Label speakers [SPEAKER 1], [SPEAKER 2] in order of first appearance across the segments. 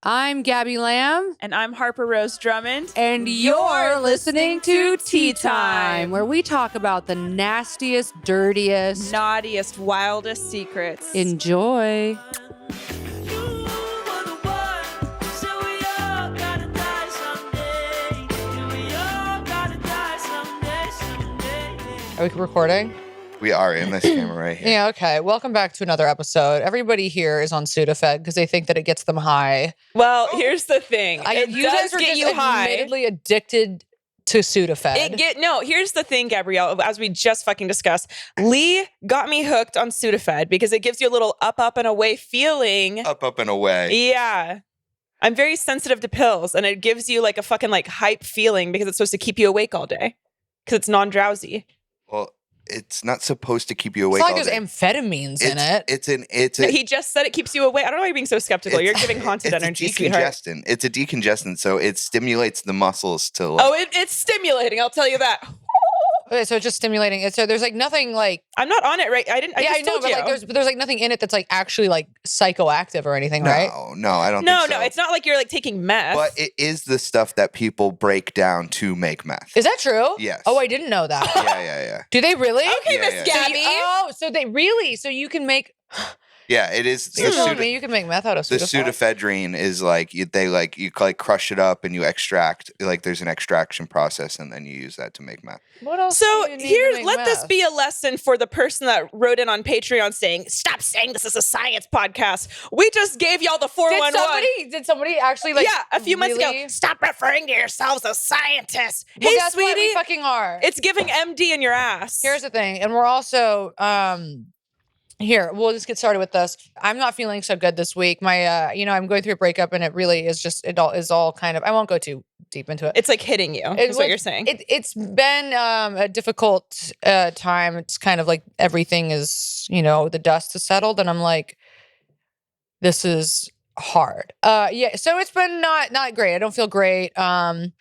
[SPEAKER 1] I'm Gabby Lamb.
[SPEAKER 2] And I'm Harper-Rose Drummond.
[SPEAKER 1] And you're listening to Tea Time, where we talk about the nastiest, dirtiest,
[SPEAKER 2] naughtiest, wildest secrets.
[SPEAKER 1] Enjoy. Are we recording?
[SPEAKER 3] We are in this camera right here.
[SPEAKER 1] Yeah, okay. Welcome back to another episode. Everybody here is on Sudafed because they think that it gets them high.
[SPEAKER 2] Well, here's the thing.
[SPEAKER 1] You guys are
[SPEAKER 2] get
[SPEAKER 1] just
[SPEAKER 2] you high.
[SPEAKER 1] admittedly addicted to Sudafed.
[SPEAKER 2] Here's the thing, Gabrielle, as we just fucking discussed. Lee got me hooked on Sudafed because it gives you a little up and away feeling.
[SPEAKER 3] Up and away.
[SPEAKER 2] Yeah. I'm very sensitive to pills, and it gives you like a fucking like hype feeling because it's supposed to keep you awake all day because it's non-drowsy.
[SPEAKER 3] Well, it's not supposed to keep you awake.
[SPEAKER 1] It's not
[SPEAKER 3] all
[SPEAKER 1] like there's
[SPEAKER 3] day.
[SPEAKER 1] amphetamines in it.
[SPEAKER 2] No, he just said it keeps you awake. I don't know why you're being so skeptical. You're giving haunted energy, sweetheart.
[SPEAKER 3] It's a decongestant, so it stimulates the muscles to.
[SPEAKER 2] Like, it's stimulating. I'll tell you that.
[SPEAKER 1] Okay, so it's just stimulating. So there's like nothing like
[SPEAKER 2] I'm not on it, right? I know,
[SPEAKER 1] but like there's like nothing in it that's like actually like psychoactive or anything, right?
[SPEAKER 3] No, I don't think so.
[SPEAKER 2] No, it's not like you're like taking meth.
[SPEAKER 3] But it is the stuff that people break down to make meth.
[SPEAKER 1] Is that true?
[SPEAKER 3] Yes.
[SPEAKER 1] Oh, I didn't know that.
[SPEAKER 3] Yeah.
[SPEAKER 1] Do they really?
[SPEAKER 2] Okay, Miss Gabby.
[SPEAKER 1] So they really? So you can make.
[SPEAKER 3] Yeah, it is.
[SPEAKER 1] You're telling me you can make meth out of Sudafed?
[SPEAKER 3] The pseudoephedrine is like you crush it up and you extract. Like there's an extraction process, and then you use that to make meth.
[SPEAKER 1] What else?
[SPEAKER 2] So this be a lesson for the person that wrote in on Patreon saying, "Stop saying this is a science podcast." We just gave y'all the 411.
[SPEAKER 1] Did somebody actually like?
[SPEAKER 2] Yeah, a few months ago. Stop referring to yourselves as scientists.
[SPEAKER 1] Well,
[SPEAKER 2] hey,
[SPEAKER 1] guess
[SPEAKER 2] sweetie,
[SPEAKER 1] what? We fucking are.
[SPEAKER 2] It's giving MD in your ass.
[SPEAKER 1] Here's the thing, and we're also Here, we'll just get started with this. I'm not feeling so good this week. My, I'm going through a breakup, and it really is just it all kind of. I won't go too deep into it.
[SPEAKER 2] It's like hitting you. Is what you're saying.
[SPEAKER 1] It's been a difficult time. It's kind of like everything is, the dust has settled, and I'm like, this is hard. Yeah. So it's been not great. I don't feel great. Not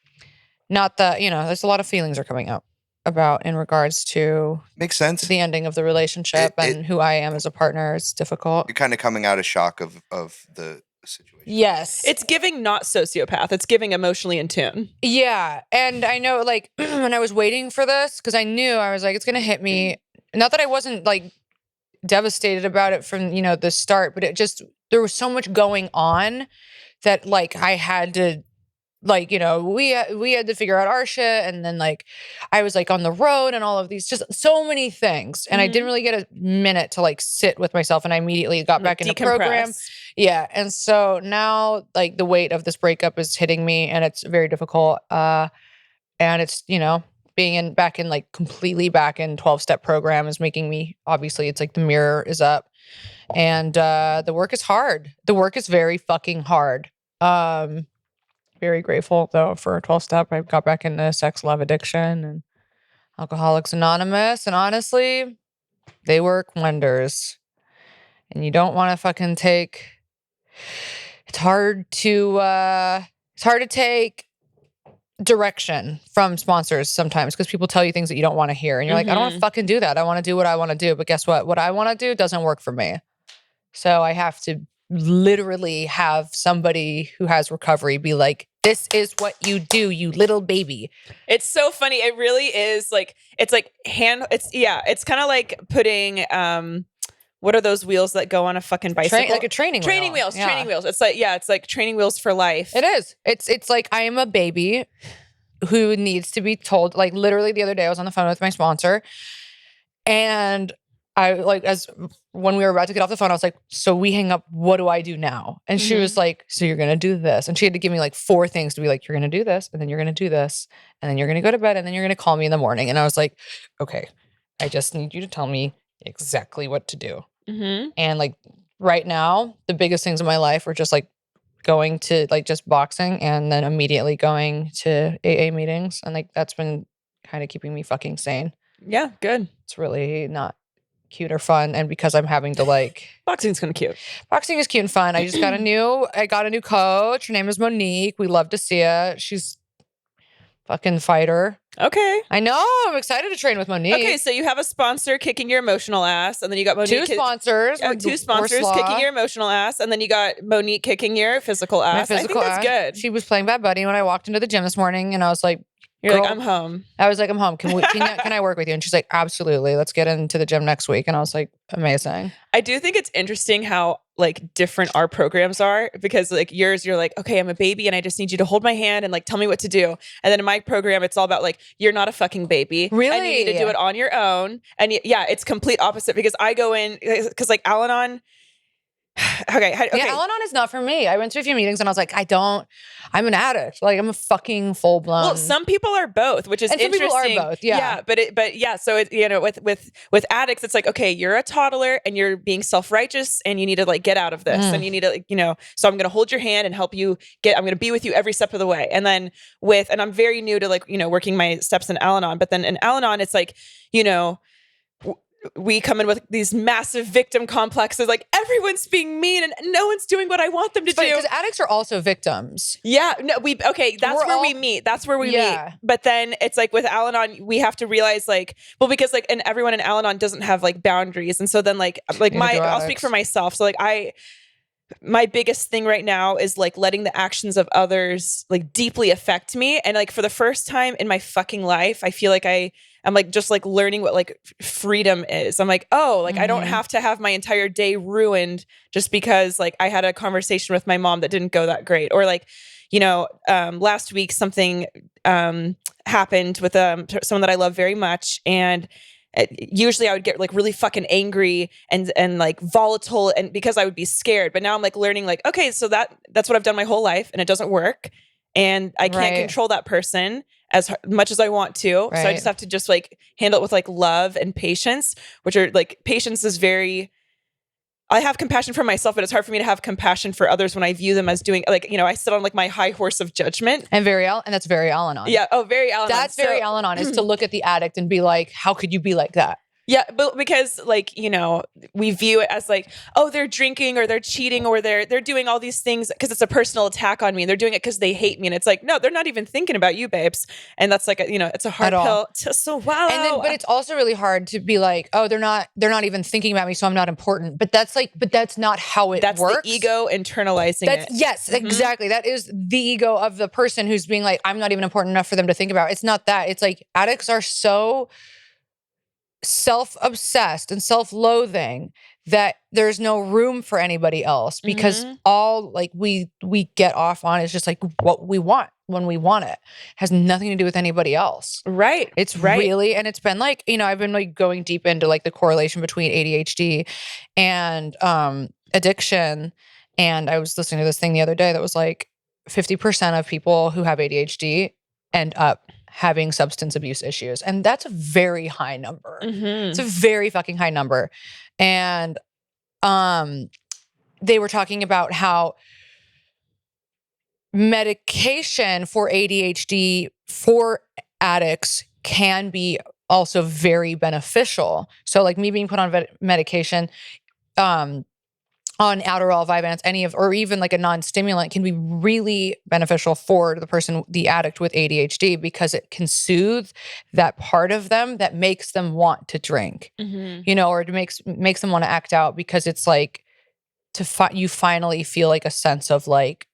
[SPEAKER 1] that there's a lot of feelings are coming up about in regards to
[SPEAKER 3] makes sense
[SPEAKER 1] the ending of the relationship and who I am as a partner. It's difficult.
[SPEAKER 3] You're kind of coming out of shock of the situation.
[SPEAKER 1] Yes.
[SPEAKER 2] It's giving not sociopath. It's giving emotionally in tune.
[SPEAKER 1] Yeah. And I know like when I was waiting for this, because I knew I was like, it's going to hit me. Not that I wasn't like devastated about it from, the start, but there was so much going on that like I had to we had to figure out our shit, and then like I was like on the road and all of these, just so many things, and I didn't really get a minute to like sit with myself, and I immediately got back into program. Yeah, and so now like the weight of this breakup is hitting me, and it's very difficult. And it's being completely back in 12-step program is making me, obviously it's like the mirror is up, and the work is hard. The work is very fucking hard. Very grateful though for a 12-step. I got back into sex, love, addiction, and Alcoholics Anonymous, and honestly, they work wonders. And you don't want to fucking take. It's hard to take direction from sponsors sometimes because people tell you things that you don't want to hear, and you're like, I don't want to fucking do that. I want to do what I want to do, but guess what? What I want to do doesn't work for me. So I have to literally have somebody who has recovery be like, this is what you do, you little baby.
[SPEAKER 2] It's so funny. It really is like, it's kind of like putting, what are those wheels that go on a fucking bicycle?
[SPEAKER 1] Like a training
[SPEAKER 2] wheels.
[SPEAKER 1] Yeah.
[SPEAKER 2] Training wheels. It's like training wheels for life.
[SPEAKER 1] It is. It's like I am a baby who needs to be told, like literally the other day I was on the phone with my sponsor, and I when we were about to get off the phone, I was like, so we hang up, what do I do now? And she was like, so you're going to do this. And she had to give me like 4 things to be like, you're going to do this, and then you're going to do this, and then you're going to go to bed, and then you're going to call me in the morning. And I was like, okay, I just need you to tell me exactly what to do. And like right now, the biggest things in my life are just like going to like just boxing and then immediately going to AA meetings. And like, that's been kind of keeping me fucking sane.
[SPEAKER 2] Yeah, good.
[SPEAKER 1] It's really not cute or fun, and because I'm having to like
[SPEAKER 2] boxing's kind of cute.
[SPEAKER 1] Boxing is cute and fun. I got a new coach. Her name is Monique. We love to see her. She's Fucking fighter.
[SPEAKER 2] Okay.
[SPEAKER 1] I know. I'm excited to train with Monique.
[SPEAKER 2] Okay, so you have a sponsor kicking your emotional ass, and then you got Monique.
[SPEAKER 1] Two sponsors.
[SPEAKER 2] Two sponsors kicking your emotional ass, and then you got Monique kicking your physical ass. I think that's good.
[SPEAKER 1] She was playing Bad Buddy when I walked into the gym this morning, and I was like,
[SPEAKER 2] "You're like, I'm home."
[SPEAKER 1] I was like, "I'm home. Can I work with you?" And she's like, "Absolutely. Let's get into the gym next week." And I was like, "Amazing."
[SPEAKER 2] I do think it's interesting how like different our programs are, because like yours, you're like, okay, I'm a baby and I just need you to hold my hand and like tell me what to do. And then in my program, it's all about like, you're not a fucking baby.
[SPEAKER 1] Really?
[SPEAKER 2] And you need to do it on your own. And yeah, it's complete opposite, because I go in, because like Al-Anon. Okay.
[SPEAKER 1] Yeah, Al-Anon is not for me. I went to a few meetings and I was like, I'm an addict. Like I'm a fucking full blown.
[SPEAKER 2] Well, some people are both, which is
[SPEAKER 1] and
[SPEAKER 2] interesting.
[SPEAKER 1] Some people are both. Yeah.
[SPEAKER 2] But yeah. So it, you know, with addicts, it's like, okay, you're a toddler and you're being self-righteous and you need to like get out of this and you need to, like, you know, so I'm going to hold your hand and help you I'm going to be with you every step of the way. And then and I'm very new to like, you know, working my steps in Al-Anon, but then in Al-Anon, it's like, you know, we come in with these massive victim complexes, like everyone's being mean and no one's doing what I want them to do.
[SPEAKER 1] Because addicts are also victims.
[SPEAKER 2] Yeah, no, that's where we meet. That's where we meet. But then it's like with Al-Anon, we have to realize like, well, because like, and everyone in Al-Anon doesn't have like boundaries. And so then I'll speak for myself. So like my biggest thing right now is like letting the actions of others like deeply affect me. And like for the first time in my fucking life, I feel like I'm like just like learning what like freedom is. I'm like, oh, like I don't have to have my entire day ruined just because like I had a conversation with my mom that didn't go that great. Or like, you know, last week something happened with someone that I love very much, and usually I would get like really fucking angry and like volatile, and because I would be scared. But now I'm like learning like, okay, so that's what I've done my whole life and it doesn't work. And I can't control that person as much as I want to. So I just have to just like handle it with like love and patience, which are like, patience is I have compassion for myself, but it's hard for me to have compassion for others when I view them as doing like, you know, I sit on like my high horse of judgment.
[SPEAKER 1] And that's very Al-Anon.
[SPEAKER 2] Yeah. Oh, very Al-Anon.
[SPEAKER 1] That's very Al-Anon, is to look at the addict and be like, how could you be like that?
[SPEAKER 2] Yeah, but because like, you know, we view it as like, oh, they're drinking or they're cheating or they're doing all these things because it's a personal attack on me and they're doing it because they hate me. And it's like, no, they're not even thinking about you, babes. And that's like, you know, it's a hard pill to swallow.
[SPEAKER 1] And then, but it's also really hard to be like, oh, they're not even thinking about me, so I'm not important. But that's not how it works.
[SPEAKER 2] That's the ego internalizing it.
[SPEAKER 1] Yes, exactly. That is the ego of the person who's being like, I'm not even important enough for them to think about. It's not that. It's like addicts are so self-obsessed and self-loathing that there's no room for anybody else, because all like we get off on is just like what we want when we want it. Has nothing to do with anybody else.
[SPEAKER 2] Right.
[SPEAKER 1] It's really, and it's been like, you know, I've been like going deep into like the correlation between ADHD and addiction. And I was listening to this thing the other day that was like 50% of people who have ADHD end up having substance abuse issues. And that's a very high number. It's a very fucking high number. And they were talking about how medication for ADHD for addicts can be also very beneficial. So like me being put on medication, on Adderall, Vyvanse, or even like a non-stimulant can be really beneficial for the person, the addict with ADHD, because it can soothe that part of them that makes them want to drink, you know, or it makes them want to act out, because it's like you finally feel like a sense of like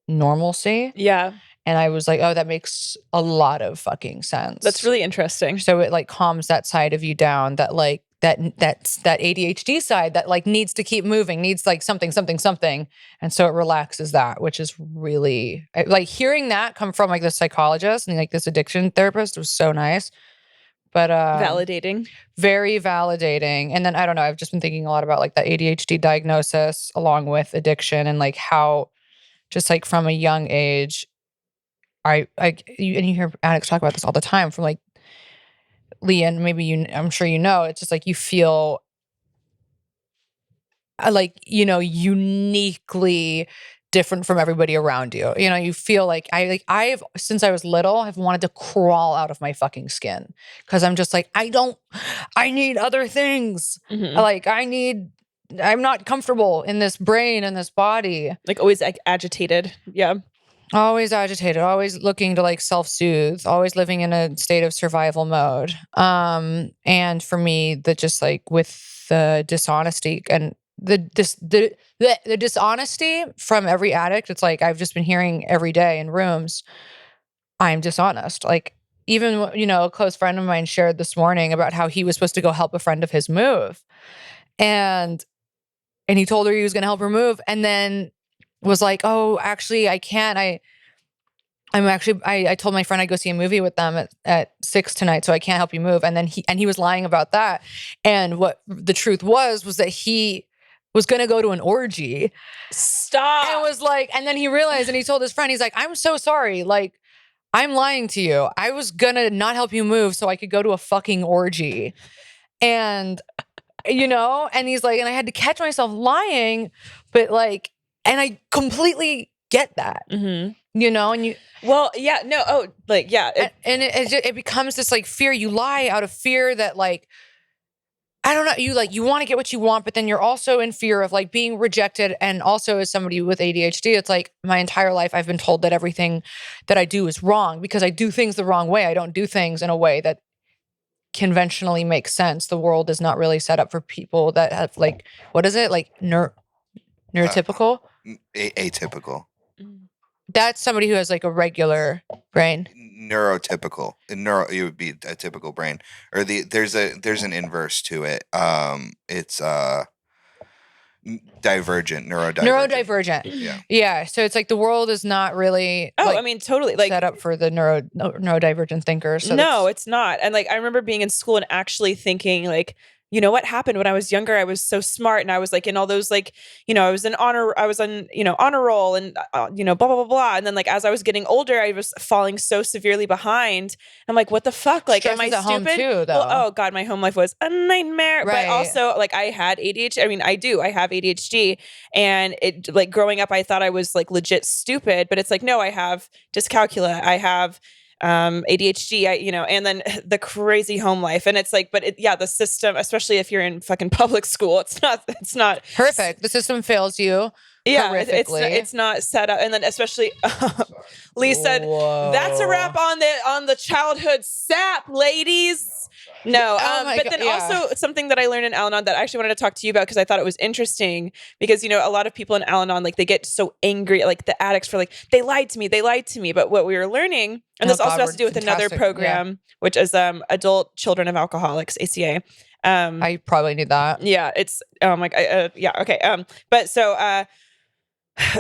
[SPEAKER 1] normalcy.
[SPEAKER 2] Yeah.
[SPEAKER 1] And I was like, oh, that makes a lot of fucking sense.
[SPEAKER 2] That's really interesting.
[SPEAKER 1] So it like calms that side of you down, that like that's that ADHD side that like needs to keep moving, needs like something. And so it relaxes that, which is really like hearing that come from like the psychologist and like this addiction therapist was so nice. But
[SPEAKER 2] validating.
[SPEAKER 1] Very validating. And then I don't know, I've just been thinking a lot about like the ADHD diagnosis along with addiction, and like how just like from a young age, and you hear addicts talk about this all the time, from like Leanne, maybe I'm sure you know, it's just like you feel like, you know, uniquely different from everybody around you. You know, you feel like I've since I was little, I've wanted to crawl out of my fucking skin, because I'm just like, I need other things. Like I'm not comfortable in this brain and this body.
[SPEAKER 2] Like always like agitated. Yeah.
[SPEAKER 1] Always agitated, always looking to like self-soothe, always living in a state of survival mode. And for me, the just like with the dishonesty and the dishonesty from every addict, it's like I've just been hearing every day in rooms, I'm dishonest. Like even a close friend of mine shared this morning about how he was supposed to go help a friend of his move. And he told her he was going to help her move and then was like, "Oh, actually I can't. I told my friend I'd go see a movie with them at 6 tonight, so I can't help you move." And then he was lying about that. And what the truth was that he was going to go to an orgy.
[SPEAKER 2] Stop.
[SPEAKER 1] And was like, and then he realized and he told his friend, he's like, "I'm so sorry. Like, I'm lying to you. I was going to not help you move so I could go to a fucking orgy." And, and he's like, and I had to catch myself lying, but like, and I completely get that, and you.
[SPEAKER 2] Well, yeah, no,
[SPEAKER 1] It becomes this like fear. You lie out of fear that like, I don't know, you want to get what you want, but then you're also in fear of like being rejected. And also as somebody with ADHD, it's like my entire life I've been told that everything that I do is wrong because I do things the wrong way. I don't do things in a way that conventionally makes sense. The world is not really set up for people that have like, what is it? Like neurotypical?
[SPEAKER 3] Atypical.
[SPEAKER 1] That's somebody who has like a regular brain.
[SPEAKER 3] Neurotypical. You would be a typical brain. Or there's an inverse to it. It's divergent, neurodivergent. Yeah. So it's like the world is not really
[SPEAKER 2] totally like
[SPEAKER 1] set up for the neurodivergent thinkers. So
[SPEAKER 2] no, it's not. And like I remember being in school and actually thinking like, what happened when I was younger? I was so smart and I was like in all those like, I was on honor roll and blah, blah, blah, blah. And then like as I was getting older, I was falling so severely behind. I'm like, what the fuck? Like, am I stupid?
[SPEAKER 1] Home too, though.
[SPEAKER 2] Well, oh God, my home life was a nightmare.
[SPEAKER 1] Right.
[SPEAKER 2] But also like I had ADHD. I mean, I have ADHD, and it like growing up, I thought I was like legit stupid, but it's like, no, I have dyscalculia. I have ADHD, and then the crazy home life. And it's like, but the system, especially if you're in fucking public school, it's not
[SPEAKER 1] perfect. The system fails you.
[SPEAKER 2] Yeah, it's not set up. And then especially Lee said, that's a wrap on the childhood sap, ladies. No, but then also something that I learned in Al-Anon that I actually wanted to talk to you about because I thought it was interesting because, a lot of people in Al-Anon, like they get so angry, like the addicts for like, they lied to me. But what we were learning, and this also has to do with another program, which is Adult Children of Alcoholics, ACA.
[SPEAKER 1] I probably need that.
[SPEAKER 2] Yeah, it's, okay. But so,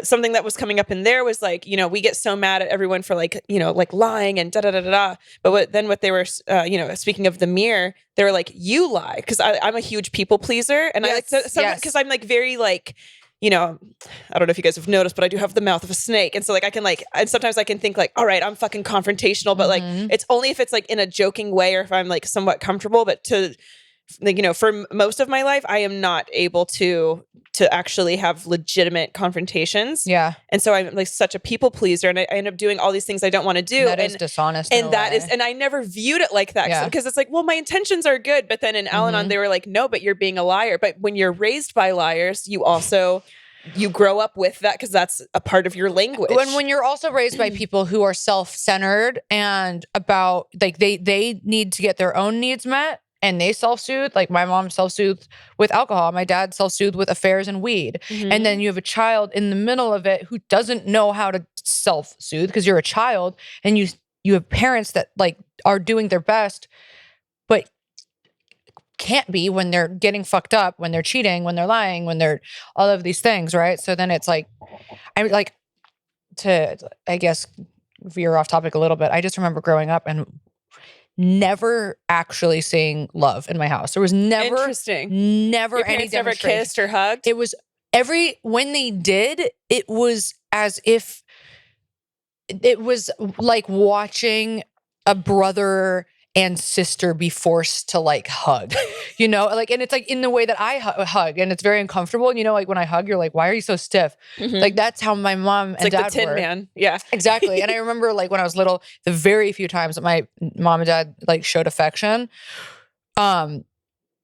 [SPEAKER 2] something that was coming up in there was like, we get so mad at everyone for like, like lying and da da da da da. But what they were, speaking of the mirror, they were like, you lie, because I'm a huge people pleaser, and I like to, because I'm like very like, I don't know if you guys have noticed, but I do have the mouth of a snake, and so like I can like, and sometimes I can think like, all right, I'm fucking confrontational, but like it's only if it's like in a joking way or if I'm like somewhat comfortable, but to. Like, for most of my life, I am not able to actually have legitimate confrontations.
[SPEAKER 1] Yeah.
[SPEAKER 2] And so I'm like such a people pleaser, and I end up doing all these things I don't want to do.
[SPEAKER 1] That is dishonest.
[SPEAKER 2] And and I never viewed it like that because it's like, well, my intentions are good. But then in Al-Anon, they were like, no, but you're being a liar. But when you're raised by liars, you grow up with that because that's a part of your language.
[SPEAKER 1] When you're also raised by people who are self-centered and about like they need to get their own needs met. And they self-soothe, like my mom self-soothed with alcohol. My dad self-soothed with affairs and weed. And then you have a child in the middle of it who doesn't know how to self-soothe because you're a child, and you have parents that like are doing their best, but can't be when they're getting fucked up, when they're cheating, when they're lying, when they're all of these things, right? So then it's like, I like to, I guess, veer off topic a little bit. I just remember growing up and never actually seeing love in my house. There was never
[SPEAKER 2] Your
[SPEAKER 1] any
[SPEAKER 2] parents never kissed or hugged?
[SPEAKER 1] It was when they did, it was as if it was like watching a brother and sister be forced to like hug, like, and it's like in the way that I hug, and it's very uncomfortable. And like when I hug, you're like, why are you so stiff? Like that's how my mom and
[SPEAKER 2] like
[SPEAKER 1] dad
[SPEAKER 2] the Tin
[SPEAKER 1] were.
[SPEAKER 2] Man. Yeah,
[SPEAKER 1] exactly. And I remember like when I was little, the very few times that my mom and dad like showed affection,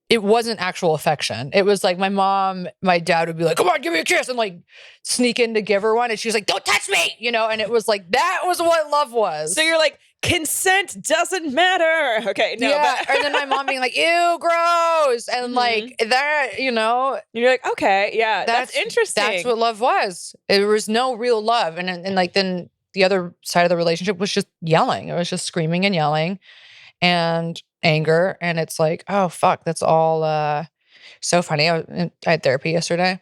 [SPEAKER 1] it wasn't actual affection. It was like my dad would be like, come on, give me a kiss, and like sneak in to give her one. And she was like, don't touch me, and it was like, that was what love was.
[SPEAKER 2] So you're like, consent doesn't matter. Okay, no.
[SPEAKER 1] Yeah, and then my mom being like, ew, gross. And like that,
[SPEAKER 2] You're like, okay, yeah, that's interesting.
[SPEAKER 1] That's what love was. There was no real love. And like, then the other side of the relationship was just yelling. It was just screaming and yelling and anger. And it's like, oh, fuck, that's all so funny. I had therapy yesterday.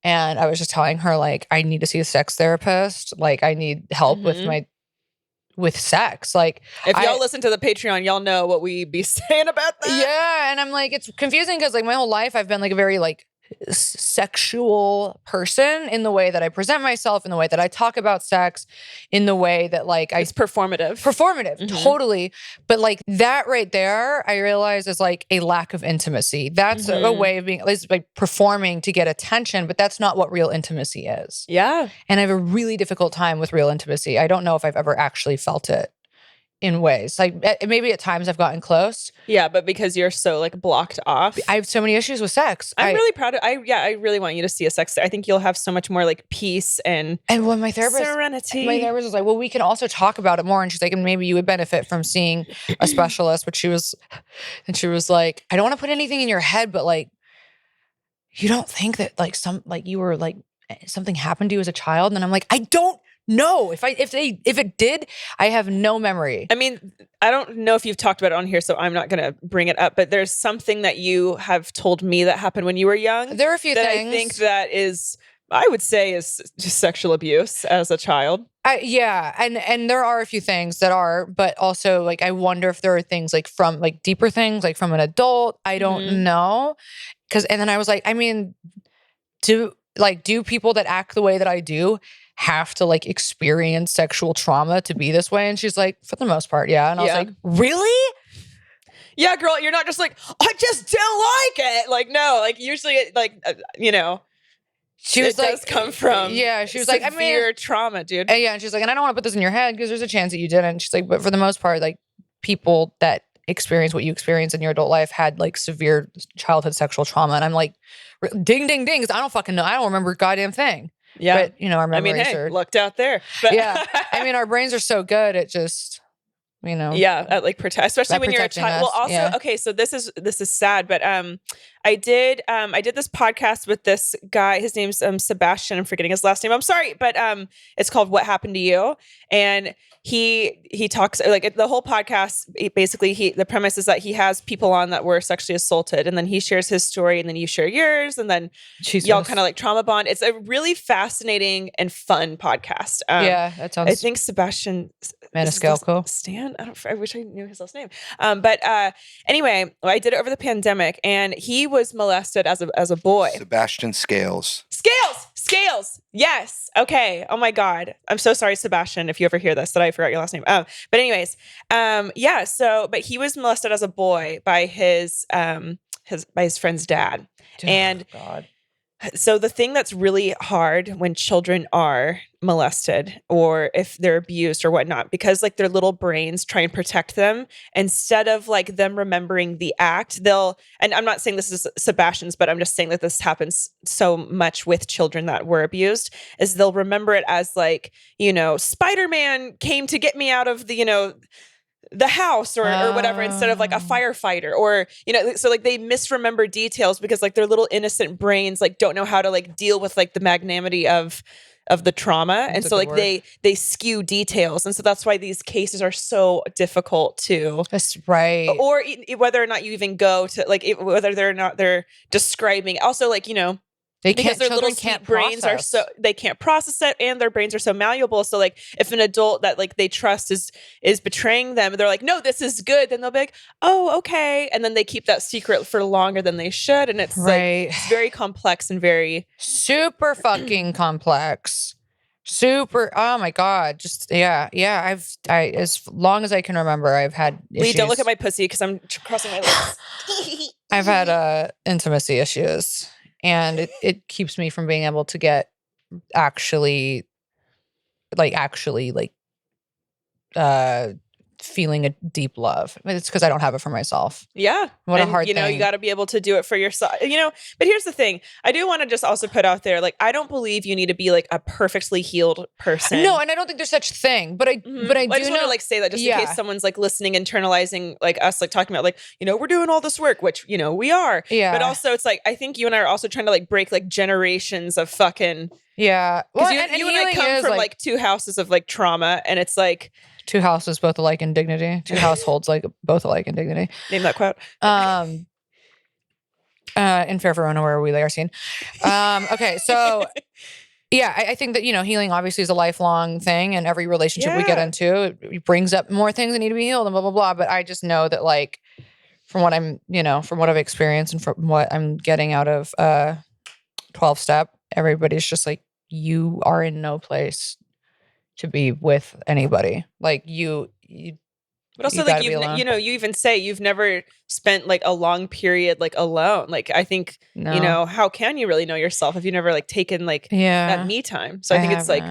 [SPEAKER 1] And I was just telling her, like, I need to see a sex therapist. Like, I need help with sex. Like,
[SPEAKER 2] if y'all listen to the Patreon, y'all know what we be saying about that.
[SPEAKER 1] Yeah. And I'm like, it's confusing because like my whole life I've been like a very like sexual person in the way that I present myself, in the way that I talk about sex, in the way that like
[SPEAKER 2] it's performative,
[SPEAKER 1] totally. But like that right there, I realize is like a lack of intimacy. That's a way of being, at least like performing to get attention, but that's not what real intimacy is.
[SPEAKER 2] Yeah.
[SPEAKER 1] And I have a really difficult time with real intimacy. I don't know if I've ever actually felt it in ways. Like maybe at times I've gotten close.
[SPEAKER 2] Yeah, but because you're so like blocked off.
[SPEAKER 1] I have so many issues with sex.
[SPEAKER 2] I'm really proud of I really want you to see a sex. I think you'll have so much more like peace and
[SPEAKER 1] when my therapist was like, well, we can also talk about it more. And she's like, and maybe you would benefit from seeing a specialist. But she was like, I don't want to put anything in your head, but like, you don't think that like you were like something happened to you as a child? And I'm like, I don't know. If it did, I have no memory.
[SPEAKER 2] I mean, I don't know if you've talked about it on here, so I'm not going to bring it up, but there's something that you have told me that happened when you were young.
[SPEAKER 1] There are a few things
[SPEAKER 2] I think that is, I would say, is just sexual abuse as a child.
[SPEAKER 1] Yeah. And there are a few things that are, but also like, I wonder if there are things like from like deeper things, like from an adult. I don't know. And then I was like, I mean, do people that act the way that I do have to like experience sexual trauma to be this way? And she's like, for the most part, yeah. And I was like, really?
[SPEAKER 2] Yeah, girl, you're not just like, I just don't like it. Like, no, like usually like,
[SPEAKER 1] she was
[SPEAKER 2] does come from
[SPEAKER 1] she was like, I mean,
[SPEAKER 2] trauma, dude.
[SPEAKER 1] Yeah, and she's like, and I don't want to put this in your head because there's a chance that you didn't. And she's like, but for the most part, like people that experience what you experience in your adult life had like severe childhood sexual trauma. And I'm like, ding, ding, ding, because I don't fucking know. I don't remember a goddamn thing.
[SPEAKER 2] Yeah.
[SPEAKER 1] But, our memories
[SPEAKER 2] are looked out there. But
[SPEAKER 1] yeah. I mean, our brains are so good. It just,
[SPEAKER 2] Yeah. At like protect, especially when you're a child. Well, also, okay. So this is sad, but, I did this podcast with this guy. His name's, Sebastian. I'm forgetting his last name. I'm sorry, but, it's called What Happened to You. And he talks like the whole podcast. Basically, the premise is that he has people on that were sexually assaulted, and then he shares his story, and then you share yours, and then y'all kind of like trauma bond. It's a really fascinating and fun podcast.
[SPEAKER 1] That sounds.
[SPEAKER 2] I think Sebastian
[SPEAKER 1] Maniscalco.
[SPEAKER 2] Stan. I wish I knew his last name. But anyway, I did it over the pandemic, and he was molested as a boy.
[SPEAKER 3] Sebastian Scales.
[SPEAKER 2] Scales. Yes. Okay. Oh my God. I'm so sorry, Sebastian, if you ever hear this, that I forgot your last name. But anyways, yeah. So, but he was molested as a boy by his friend's dad.
[SPEAKER 1] Oh,
[SPEAKER 2] and
[SPEAKER 1] God.
[SPEAKER 2] So the thing that's really hard when children are molested or if they're abused or whatnot, because like their little brains try and protect them, instead of like them remembering the act, and I'm not saying this is Sebastian's, but I'm just saying that this happens so much with children that were abused, is they'll remember it as like, Spider-Man came to get me out of the house or whatever, instead of like a firefighter or, so like they misremember details because like their little innocent brains like don't know how to like deal with like the magnanimity of the trauma. And so like they skew details. And so that's why these cases are so difficult to.
[SPEAKER 1] That's right.
[SPEAKER 2] Or whether or not you even go to like, whether they're describing also like, because their little brains are they can't process it, and their brains are so malleable. So like if an adult that like they trust is betraying them, they're like, no, this is good. Then they'll be like, oh, okay. And then they keep that secret for longer than they should. And it's like, it's very complex and very
[SPEAKER 1] super fucking complex. Super. Oh my God. Just, yeah. I as long as I can remember, I've had issues.
[SPEAKER 2] Lee, don't look at my pussy because I'm crossing my legs.
[SPEAKER 1] I've had intimacy issues. And it keeps me from being able to get feeling a deep love. It's because I don't have it for myself.
[SPEAKER 2] Yeah.
[SPEAKER 1] What a hard
[SPEAKER 2] thing. You got to be able to do it for yourself, but here's the thing. I do want to just also put out there, like, I don't believe you need to be like a perfectly healed person.
[SPEAKER 1] No, and I don't think there's such thing, but I do
[SPEAKER 2] just want to like say that just in case someone's like listening, internalizing like us, like talking about like, we're doing all this work, which, we are.
[SPEAKER 1] Yeah.
[SPEAKER 2] But also it's like, I think you and I are also trying to like break like generations of fucking.
[SPEAKER 1] Yeah.
[SPEAKER 2] Well, you and I come from like two houses of like trauma, and it's like,
[SPEAKER 1] two houses both alike in dignity. Two households like both alike in dignity.
[SPEAKER 2] Name that quote.
[SPEAKER 1] In Fair Verona, where we lay our scene. Okay, so yeah, I think that healing obviously is a lifelong thing, and every relationship we get into, it brings up more things that need to be healed and blah blah blah. But I just know that like from what I'm, from what I've experienced and from what I'm getting out of 12-step, everybody's just like, you are in no place to be with anybody. Like you
[SPEAKER 2] but also like you even say you've never spent like a long period like alone. Like I think how can you really know yourself if you never like taken like that me time? So I think it's like,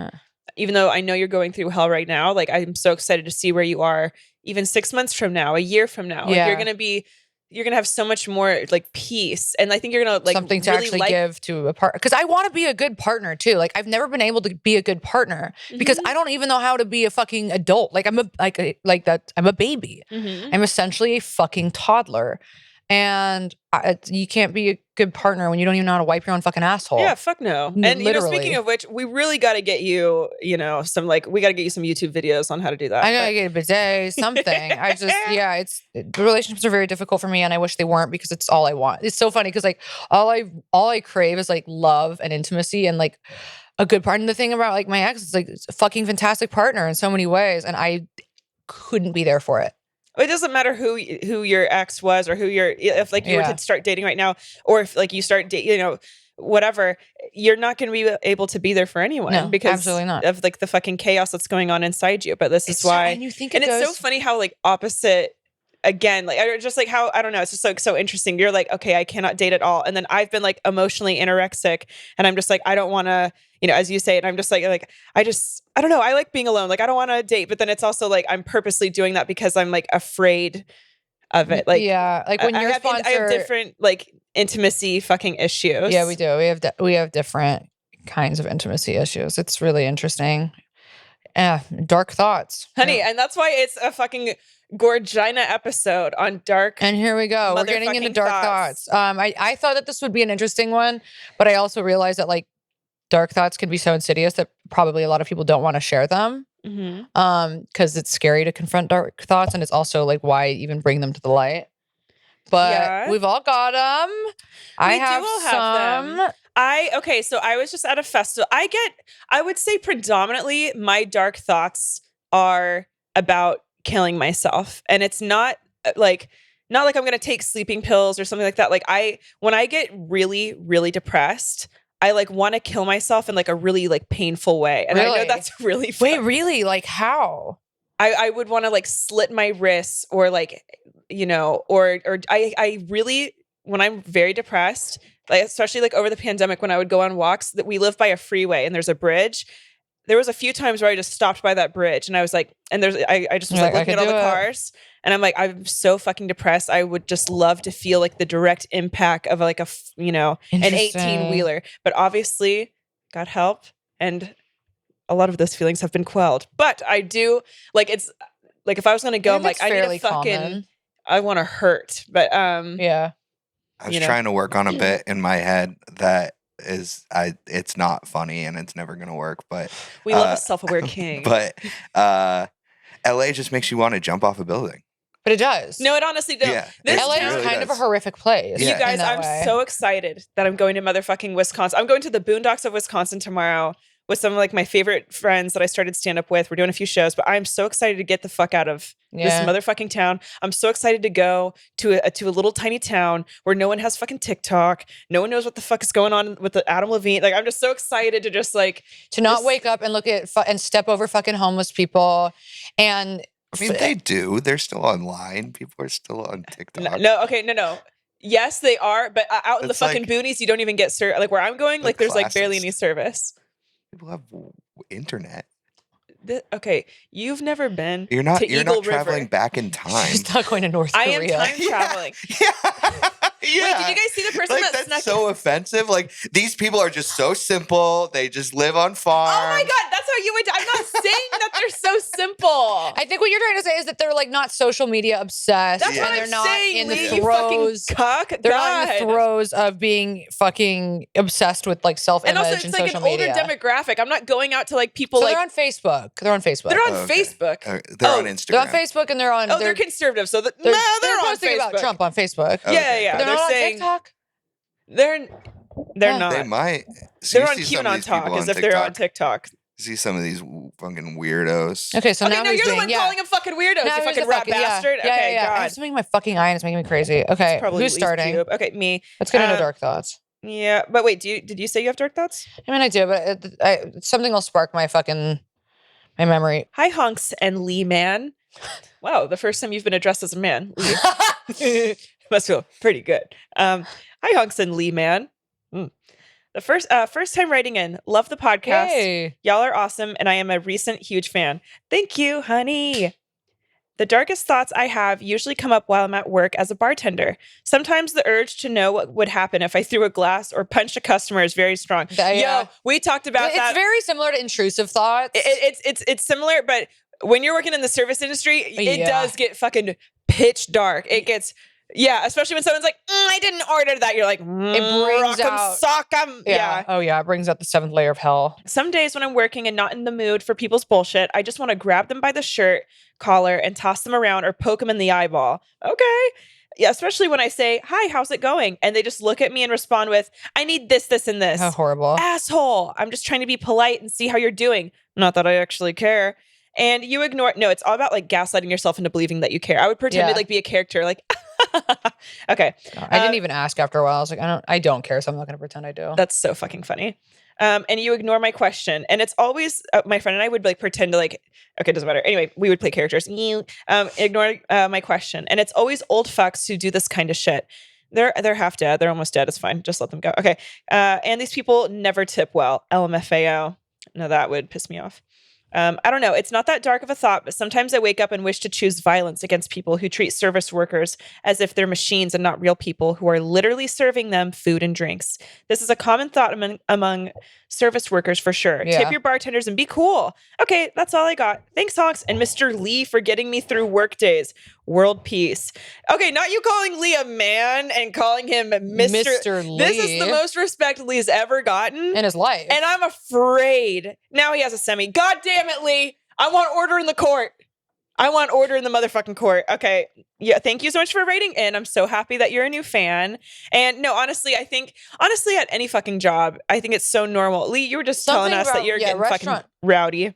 [SPEAKER 2] even though I know you're going through hell right now, like I'm so excited to see where you are even 6 months from now, a year from now. Like you're gonna have so much more like peace, and I think you're gonna like
[SPEAKER 1] something to really actually give to a partner, because I want to be a good partner too. Like I've never been able to be a good partner because I don't even know how to be a fucking adult. Like I'm a baby. I'm essentially a fucking toddler, and you can't be a good partner when you don't even know how to wipe your own fucking asshole.
[SPEAKER 2] Yeah, fuck no. And speaking of which, we really got to get you, some like we got to get you some YouTube videos on how to do that.
[SPEAKER 1] I gotta get a bidet, something. I just the relationships are very difficult for me, and I wish they weren't because it's all I want. It's so funny because like all I crave is like love and intimacy and like a good partner. And the thing about like my ex is like it's a fucking fantastic partner in so many ways, and I couldn't be there for it.
[SPEAKER 2] It doesn't matter who your ex was or if like you were to start dating right now, or if like you start dating, whatever, you're not going to be able to be there for anyone because
[SPEAKER 1] absolutely not.
[SPEAKER 2] Of like the fucking chaos that's going on inside you. But this is why,
[SPEAKER 1] and you think
[SPEAKER 2] it's so funny how like opposite again, like just like how, I don't know, it's just like so interesting. You're like, okay, I cannot date at all. And then I've been like emotionally anorexic, and I'm just like, I don't want to, as you say, and I'm just like, I don't know. I like being alone. Like, I don't want to date, but then it's also like, I'm purposely doing that because I'm like afraid of it. Like,
[SPEAKER 1] like when your sponsor,
[SPEAKER 2] I have different like intimacy fucking issues.
[SPEAKER 1] Yeah, we do. We have different kinds of intimacy issues. It's really interesting. Dark thoughts,
[SPEAKER 2] honey. And that's why it's a fucking Gorgina episode on dark.
[SPEAKER 1] And here we go. We're getting into dark thoughts. I thought that this would be an interesting one, but I also realized that like dark thoughts can be so insidious that probably a lot of people don't want to share them. Because it's scary to confront dark thoughts, and it's also like why even bring them to the light. But we've all got them. I have some.
[SPEAKER 2] Okay, so I was just at a festival. I would say predominantly my dark thoughts are about killing myself, and it's not like I'm going to take sleeping pills or something like that. Like when I get really, really depressed, I like want to kill myself in like a really like painful way. And I know that's really fun.
[SPEAKER 1] Wait, really? Like how?
[SPEAKER 2] I would want to like slit my wrists or like, or I really, when I'm very depressed, like especially like over the pandemic when I would go on walks, that we live by a freeway and there's a bridge. There was a few times where I just stopped by that bridge and I was like, and I just was like looking at all the cars and I'm like, I'm so fucking depressed. I would just love to feel like the direct impact of like an 18-wheeler, but obviously got help and a lot of those feelings have been quelled. But I do like, it's like, if I was going to go, I'm like, I need a fucking, I want to hurt. But
[SPEAKER 1] yeah.
[SPEAKER 3] I was trying to work on a bit in my head that it's not funny and it's never gonna work, but
[SPEAKER 2] we love a self-aware king.
[SPEAKER 3] But LA just makes you want to jump off a building.
[SPEAKER 1] But it does.
[SPEAKER 2] No, it honestly does.
[SPEAKER 3] Yeah,
[SPEAKER 1] LA is kind of a horrific place.
[SPEAKER 2] You guys, I'm so excited that I'm going to motherfucking Wisconsin. I'm going to the boondocks of Wisconsin tomorrow with some of like my favorite friends that I started stand up with. We're doing a few shows, but I'm so excited to get the fuck out of this motherfucking town. I'm so excited to go to a little tiny town where no one has fucking TikTok. No one knows what the fuck is going on with the Adam Levine. Like, I'm just so excited to just like
[SPEAKER 1] to not wake up and look at and step over fucking homeless people. And
[SPEAKER 3] I mean, they do. They're still online. People are still on TikTok.
[SPEAKER 2] No. Yes, they are. But out in the fucking boonies, you don't even get like where I'm going. Like there's like barely any service.
[SPEAKER 3] People have internet.
[SPEAKER 2] Okay, you've never been.
[SPEAKER 3] You're not.
[SPEAKER 2] To
[SPEAKER 3] You're
[SPEAKER 2] Eagle
[SPEAKER 3] not traveling
[SPEAKER 2] River.
[SPEAKER 3] back in time.
[SPEAKER 1] She's not going to North Korea.
[SPEAKER 2] I am time traveling.
[SPEAKER 3] Yeah.
[SPEAKER 2] Wait, did you guys see the person
[SPEAKER 3] Like,
[SPEAKER 2] that
[SPEAKER 3] that's
[SPEAKER 2] snuck
[SPEAKER 3] so offensive. Like, these people are just so simple. They just live on farms.
[SPEAKER 2] Oh my God, that's how you would. I'm not saying that they're so simple.
[SPEAKER 1] I think what you're trying to say is that they're like not social media obsessed.
[SPEAKER 2] That's what
[SPEAKER 1] and they're
[SPEAKER 2] I'm
[SPEAKER 1] not
[SPEAKER 2] saying,
[SPEAKER 1] in the
[SPEAKER 2] Lee,
[SPEAKER 1] throes.
[SPEAKER 2] you fucking cuck.
[SPEAKER 1] They're not in the throes of being fucking obsessed with like self-image
[SPEAKER 2] and also, it's like
[SPEAKER 1] social
[SPEAKER 2] an older
[SPEAKER 1] media.
[SPEAKER 2] demographic. I'm not going out to like people
[SPEAKER 1] So
[SPEAKER 2] like
[SPEAKER 1] they're on Facebook. They're on Facebook.
[SPEAKER 2] They're on Facebook.
[SPEAKER 3] They're on Instagram.
[SPEAKER 1] They're on Facebook and they're on.
[SPEAKER 2] Oh, they're conservative. So they're on
[SPEAKER 1] posting
[SPEAKER 2] Facebook.
[SPEAKER 1] about Trump on Facebook.
[SPEAKER 2] Yeah.
[SPEAKER 1] They're not on
[SPEAKER 2] saying
[SPEAKER 1] TikTok.
[SPEAKER 2] they're not.
[SPEAKER 3] They might.
[SPEAKER 2] They're on QAnon Talk as if they're on TikTok.
[SPEAKER 3] See some of these fucking weirdos.
[SPEAKER 1] Okay, so now
[SPEAKER 2] no, you're the one calling them fucking weirdos.
[SPEAKER 1] Now
[SPEAKER 2] you
[SPEAKER 1] here's
[SPEAKER 2] fucking rat bastard. Okay,
[SPEAKER 1] God. I have something in my fucking eye and it's making me crazy. Okay, who's starting?
[SPEAKER 2] Cube. Okay, me.
[SPEAKER 1] Let's get into dark thoughts.
[SPEAKER 2] Yeah, but wait, did you say you have dark thoughts?
[SPEAKER 1] I mean, I do, but something will spark my memory.
[SPEAKER 2] Hi, Honks and Lee Man. Wow, the first time you've been addressed as a man. Lee. Must feel pretty good. Hi, Honks and Lee Man. The first time writing in. Love the podcast.
[SPEAKER 1] Hey.
[SPEAKER 2] Y'all are awesome, and I am a recent huge fan. Thank you, honey. The darkest thoughts I have usually come up while I'm at work as a bartender. Sometimes the urge to know what would happen if I threw a glass or punched a customer is very strong. Yo, we talked about that.
[SPEAKER 1] It's very similar to intrusive thoughts.
[SPEAKER 2] It's similar, but when you're working in the service industry, it does get fucking pitch dark. It gets... Yeah, especially when someone's like, I didn't order that. You're like, it
[SPEAKER 1] brings out
[SPEAKER 2] sock'em. Yeah.
[SPEAKER 1] Oh yeah, it brings out the 7th layer of hell.
[SPEAKER 2] Some days when I'm working and not in the mood for people's bullshit, I just want to grab them by the shirt collar and toss them around or poke them in the eyeball. Okay. Yeah, especially when I say, hi, how's it going? And they just look at me and respond with, I need this, this, and this.
[SPEAKER 1] How horrible.
[SPEAKER 2] Asshole. I'm just trying to be polite and see how you're doing. Not that I actually care. And you ignore it. No, it's all about like gaslighting yourself into believing that you care. I would pretend to like be a character like, okay.
[SPEAKER 1] I didn't even ask after a while. I was like, I don't care, so I'm not going to pretend I do.
[SPEAKER 2] That's so fucking funny. And you ignore my question. And it's always, my friend and I would like pretend to like, okay, it doesn't matter. Anyway, we would play characters. You ignore my question. And it's always old fucks who do this kind of shit. They're half dead. They're almost dead. It's fine. Just let them go. Okay. And these people never tip well. LMFAO. No, that would piss me off. I don't know. It's not that dark of a thought, but sometimes I wake up and wish to choose violence against people who treat service workers as if they're machines and not real people who are literally serving them food and drinks. This is a common thought among service workers for sure.
[SPEAKER 1] Yeah.
[SPEAKER 2] Tip your bartenders and be cool. Okay, that's all I got. Thanks, Honks and Mr. Lee for getting me through work days. World peace. Okay, not you calling Lee a man and calling him Mr. Lee. This is the most respect Lee's ever gotten
[SPEAKER 1] in his life.
[SPEAKER 2] And I'm afraid. Now he has a semi. God damn it, Lee. I want order in the court. I want order in the motherfucking court. Okay. Yeah. Thank you so much for writing in. I'm so happy that you're a new fan. And no, honestly, I think at any fucking job, I think it's so normal. Lee, you were just telling us that you're getting fucking rowdy.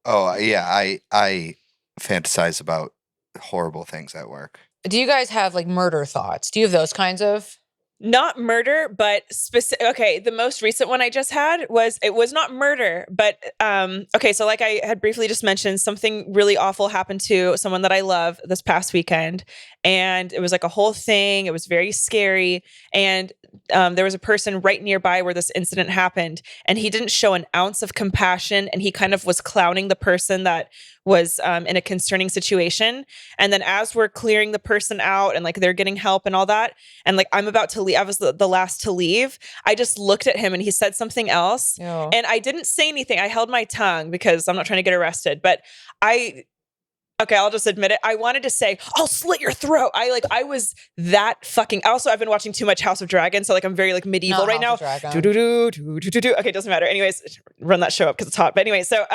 [SPEAKER 3] Oh yeah. I fantasize about horrible things at work.
[SPEAKER 1] Do you guys have like murder thoughts? Do you have those kinds of?
[SPEAKER 2] Not murder, but specific. Okay, the most recent one I just had was not murder, but okay. So like I had briefly just mentioned, something really awful happened to someone that I love this past weekend, and it was like a whole thing. It was very scary, and there was a person right nearby where this incident happened, and he didn't show an ounce of compassion, and he kind of was clowning the person that was in a concerning situation. And then as we're clearing the person out and like they're getting help and all that, and like I'm about to leave, I was the last to leave. I just looked at him and he said something else.
[SPEAKER 1] Oh.
[SPEAKER 2] And I didn't say anything. I held my tongue because I'm not trying to get arrested, but I'll just admit it. I wanted to say, I'll slit your throat. I was that fucking, also I've been watching too much House of Dragons. So like I'm very like medieval right now. Okay, it doesn't matter. Anyways, run that show up because it's hot. But anyway, so,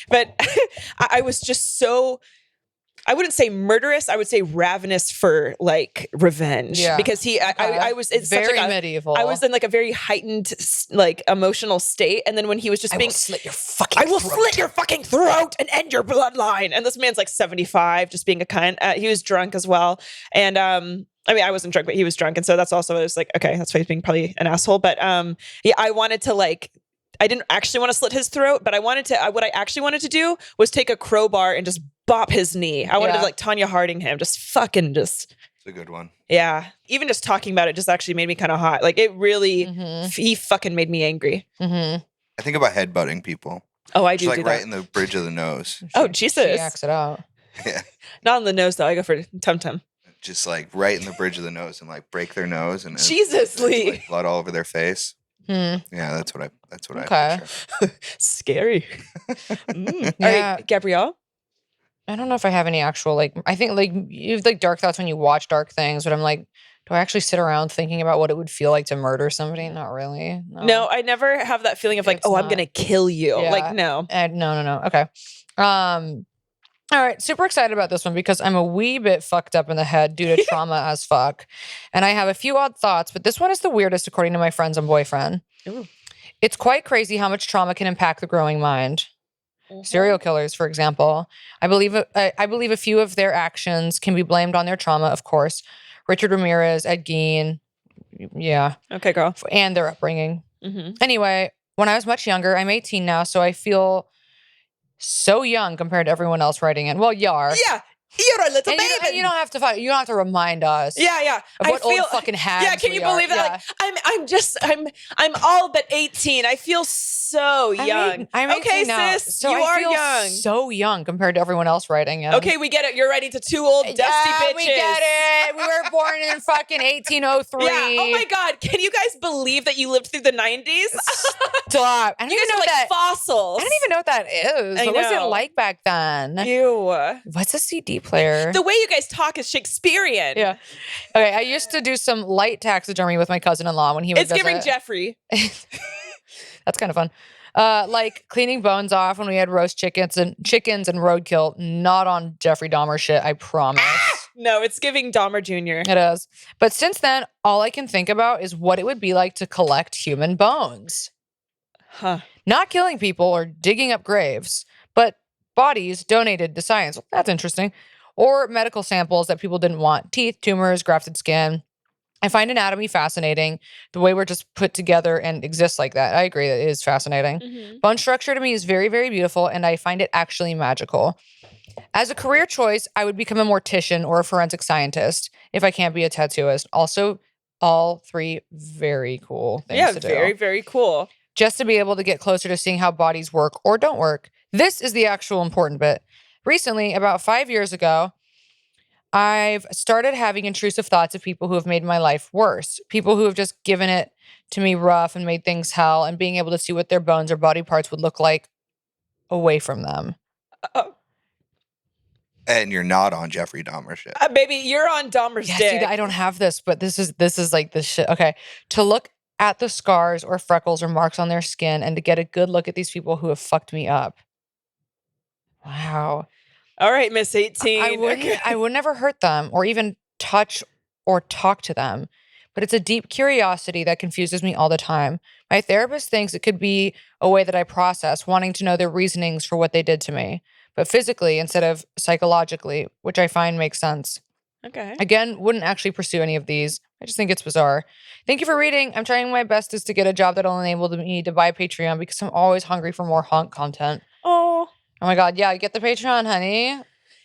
[SPEAKER 2] but I was just so, I wouldn't say murderous. I would say ravenous for like revenge. Yeah. Because I was it's
[SPEAKER 1] very
[SPEAKER 2] such like
[SPEAKER 1] medieval.
[SPEAKER 2] I was in like a very heightened like emotional state. And then when he was just being, I will slit your fucking throat and end your bloodline. And this man's like 75, just being a cunt. He was drunk as well. And, I mean, I wasn't drunk, but he was drunk. And so that's also, I was like, okay, that's why he's being probably an asshole. But, yeah, I wanted to like, I didn't actually want to slit his throat, but I wanted to, what I actually wanted to do was take a crowbar and just bop his knee. I wanted to like Tanya Harding him, just. It's
[SPEAKER 3] a good one.
[SPEAKER 2] Yeah. Even just talking about it just actually made me kind of hot. Like it really, he fucking made me angry.
[SPEAKER 1] Mm-hmm.
[SPEAKER 3] I think about headbutting people.
[SPEAKER 2] Oh, I do
[SPEAKER 3] like
[SPEAKER 2] do
[SPEAKER 3] right
[SPEAKER 2] that.
[SPEAKER 3] in the bridge of the nose.
[SPEAKER 2] Oh, Jesus.
[SPEAKER 1] She acts it out.
[SPEAKER 3] Yeah.
[SPEAKER 2] Not on the nose, though. I go for tum-tum.
[SPEAKER 3] Just like right in the bridge of the nose and like break their nose and
[SPEAKER 2] Jesus, Lee.
[SPEAKER 3] Like blood all over their face. Yeah, that's what I picture.
[SPEAKER 2] Scary.
[SPEAKER 1] Yeah.
[SPEAKER 2] All right, Gabrielle?
[SPEAKER 1] I don't know if I have any actual, like, I think, like, you have, like, dark thoughts when you watch dark things, but I'm like, do I actually sit around thinking about what it would feel like to murder somebody? Not really.
[SPEAKER 2] No, I never have that feeling of like, I'm going to kill you.
[SPEAKER 1] Yeah.
[SPEAKER 2] Like, no.
[SPEAKER 1] No. Okay. All right, super excited about this one because I'm a wee bit fucked up in the head due to trauma as fuck. And I have a few odd thoughts, but this one is the weirdest according to my friends and boyfriend.
[SPEAKER 2] Ooh.
[SPEAKER 1] It's quite crazy how much trauma can impact the growing mind. Serial killers, for example. I believe a few of their actions can be blamed on their trauma, of course. Richard Ramirez, Ed Gein, yeah.
[SPEAKER 2] Okay, girl.
[SPEAKER 1] And their upbringing. Anyway, when I was much younger, I'm 18 now, so I feel so young compared to everyone else writing it. Well, you are.
[SPEAKER 2] Yeah. You're a little baby.
[SPEAKER 1] You don't have to fight. You don't have to remind us.
[SPEAKER 2] Yeah.
[SPEAKER 1] Of what old fucking hags.
[SPEAKER 2] Yeah, can you believe that?
[SPEAKER 1] Yeah.
[SPEAKER 2] Like, I'm all but 18. I feel so young.
[SPEAKER 1] I'm 18
[SPEAKER 2] okay,
[SPEAKER 1] now,
[SPEAKER 2] sis.
[SPEAKER 1] so
[SPEAKER 2] you
[SPEAKER 1] I
[SPEAKER 2] are
[SPEAKER 1] feel
[SPEAKER 2] young.
[SPEAKER 1] so young compared to everyone else writing it.
[SPEAKER 2] Okay, we get it. You're writing to two old dusty bitches.
[SPEAKER 1] We get it. We were born in fucking 1803.
[SPEAKER 2] Yeah. Oh my God. Can you guys believe that you lived through the 90s?
[SPEAKER 1] Stop. I don't
[SPEAKER 2] You
[SPEAKER 1] even
[SPEAKER 2] guys
[SPEAKER 1] know
[SPEAKER 2] are like
[SPEAKER 1] that.
[SPEAKER 2] fossils.
[SPEAKER 1] I don't even know what that is. What was it like back then?
[SPEAKER 2] Ew.
[SPEAKER 1] What's a CD player?
[SPEAKER 2] The way you guys talk is Shakespearean.
[SPEAKER 1] Yeah. Okay. I used to do some light taxidermy with my cousin-in-law when he would
[SPEAKER 2] It's giving
[SPEAKER 1] visit.
[SPEAKER 2] Jeffrey.
[SPEAKER 1] That's kind of fun. Like cleaning bones off when we had roast chickens and roadkill. Not on Jeffrey Dahmer shit, I promise.
[SPEAKER 2] No, it's giving Dahmer Jr.
[SPEAKER 1] It is. But since then, all I can think about is what it would be like to collect human bones.
[SPEAKER 2] Huh.
[SPEAKER 1] Not killing people or digging up graves, but bodies donated to science. That's interesting. Or medical samples that people didn't want. Teeth, tumors, grafted skin. I find anatomy fascinating. The way we're just put together and exist like that. I agree that it is fascinating. Bone structure to me is very, very beautiful, and I find it actually magical. As a career choice, I would become a mortician or a forensic scientist if I can't be a tattooist. Also, all three very cool things to do.
[SPEAKER 2] Yeah, very, very cool.
[SPEAKER 1] Just to be able to get closer to seeing how bodies work or don't work. This is the actual important bit. Recently, about 5 years ago, I've started having intrusive thoughts of people who have made my life worse. People who have just given it to me rough and made things hell, and being able to see what their bones or body parts would look like away from them.
[SPEAKER 3] And you're not on Jeffrey Dahmer shit.
[SPEAKER 2] Baby, you're on Dahmer's dick.
[SPEAKER 1] See, I don't have this, but this is like this shit. Okay. To look at the scars or freckles or marks on their skin and to get a good look at these people who have fucked me up. Wow.
[SPEAKER 2] All right, Miss 18.
[SPEAKER 1] I would never hurt them or even touch or talk to them. But it's a deep curiosity that confuses me all the time. My therapist thinks it could be a way that I process, wanting to know their reasonings for what they did to me, but physically instead of psychologically, which I find makes sense.
[SPEAKER 2] Okay.
[SPEAKER 1] Again, wouldn't actually pursue any of these. I just think it's bizarre. Thank you for reading. I'm trying my best to get a job that'll enable me to buy Patreon because I'm always hungry for more honk content. Oh my God. Yeah, get the Patreon, honey.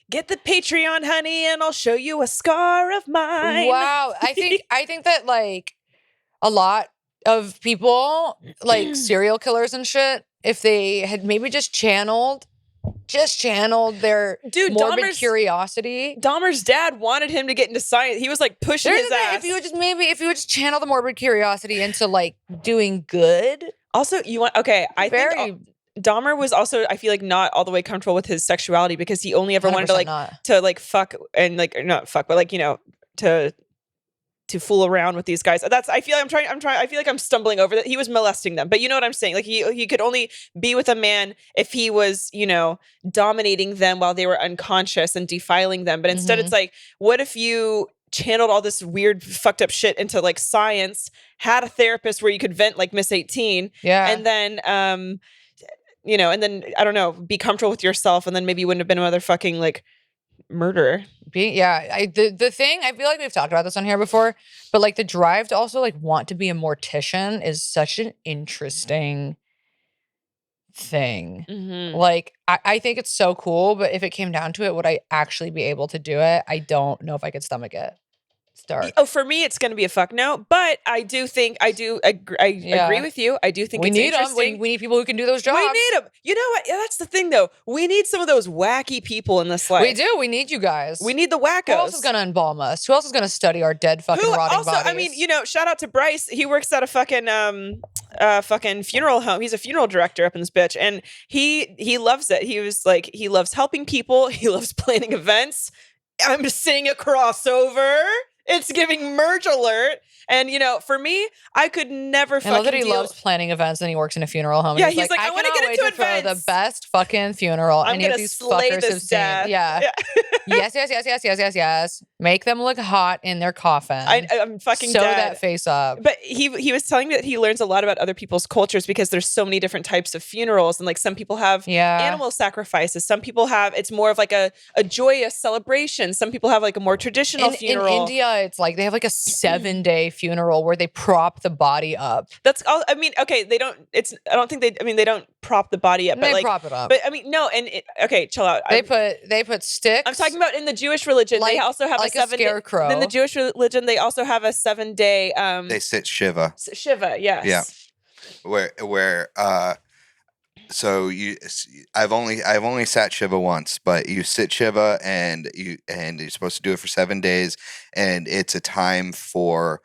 [SPEAKER 2] Get the Patreon, honey, and I'll show you a scar of mine.
[SPEAKER 1] Wow. I think that like a lot of people, like serial killers and shit, if they had maybe just channeled their morbid curiosity.
[SPEAKER 2] Dahmer's dad wanted him to get into science. He was like pushing his ass.
[SPEAKER 1] If you would just channel the morbid curiosity into like doing good.
[SPEAKER 2] Also, I think Dahmer was also, I feel like, not all the way comfortable with his sexuality because he only ever wanted to like fuck and like not fuck, but like, you know, to fool around with these guys. I feel like I'm stumbling over that. He was molesting them, but you know what I'm saying? Like he could only be with a man if he was, you know, dominating them while they were unconscious and defiling them. But instead it's like, what if you channeled all this weird fucked up shit into like science, had a therapist where you could vent like Miss 18.
[SPEAKER 1] Yeah.
[SPEAKER 2] And then, you know, and then, I don't know, be comfortable with yourself. And then maybe you wouldn't have been a motherfucking like murderer.
[SPEAKER 1] The thing, I feel like we've talked about this on here before, but like the drive to also like want to be a mortician is such an interesting thing. Like, I think it's so cool, but if it came down to it, would I actually be able to do it? I don't know if I could stomach it. Dark.
[SPEAKER 2] Oh, for me, it's going to be a fuck no. But I do agree with you. I do think
[SPEAKER 1] we
[SPEAKER 2] it's
[SPEAKER 1] need
[SPEAKER 2] interesting.
[SPEAKER 1] them. We need people who can do those jobs.
[SPEAKER 2] We need them. You know what? Yeah, that's the thing, though. We need some of those wacky people in this life.
[SPEAKER 1] We do. We need you guys.
[SPEAKER 2] We need the wackos.
[SPEAKER 1] Who else is going to embalm us? Who else is going to study our dead fucking rotting bodies?
[SPEAKER 2] I mean, shout out to Bryce. He works at a fucking funeral home. He's a funeral director up in this bitch, and he loves it. He was like, he loves helping people. He loves planning events. I'm seeing a crossover. It's giving merge alert. And, for me, I could never fucking
[SPEAKER 1] I love that he loves planning events and he works in a funeral home.
[SPEAKER 2] Yeah, he's like, I want to get into
[SPEAKER 1] events. The best fucking funeral.
[SPEAKER 2] I'm going to slay this dad.
[SPEAKER 1] Yeah. Yes. Make them look hot in their coffin.
[SPEAKER 2] I'm fucking
[SPEAKER 1] sew
[SPEAKER 2] dead.
[SPEAKER 1] that face up.
[SPEAKER 2] But he was telling me that he learns a lot about other people's cultures because there's so many different types of funerals. And like some people have animal sacrifices. Some people have, it's more of like a joyous celebration. Some people have like a more traditional funeral.
[SPEAKER 1] In India, it's like they have like a 7-day funeral where they prop the body up.
[SPEAKER 2] That's all. I mean, okay, they don't prop the body up.
[SPEAKER 1] They prop it up.
[SPEAKER 2] But I mean, no, okay, chill out.
[SPEAKER 1] They put sticks.
[SPEAKER 2] I'm talking about in the Jewish religion. They also have
[SPEAKER 1] like a scarecrow.
[SPEAKER 2] In the Jewish religion, they also have a 7-day.
[SPEAKER 3] They sit Shiva.
[SPEAKER 2] Shiva, yes.
[SPEAKER 3] Yeah. Where so I've only sat Shiva once, but you sit Shiva and you're supposed to do it for 7 days, and it's a time for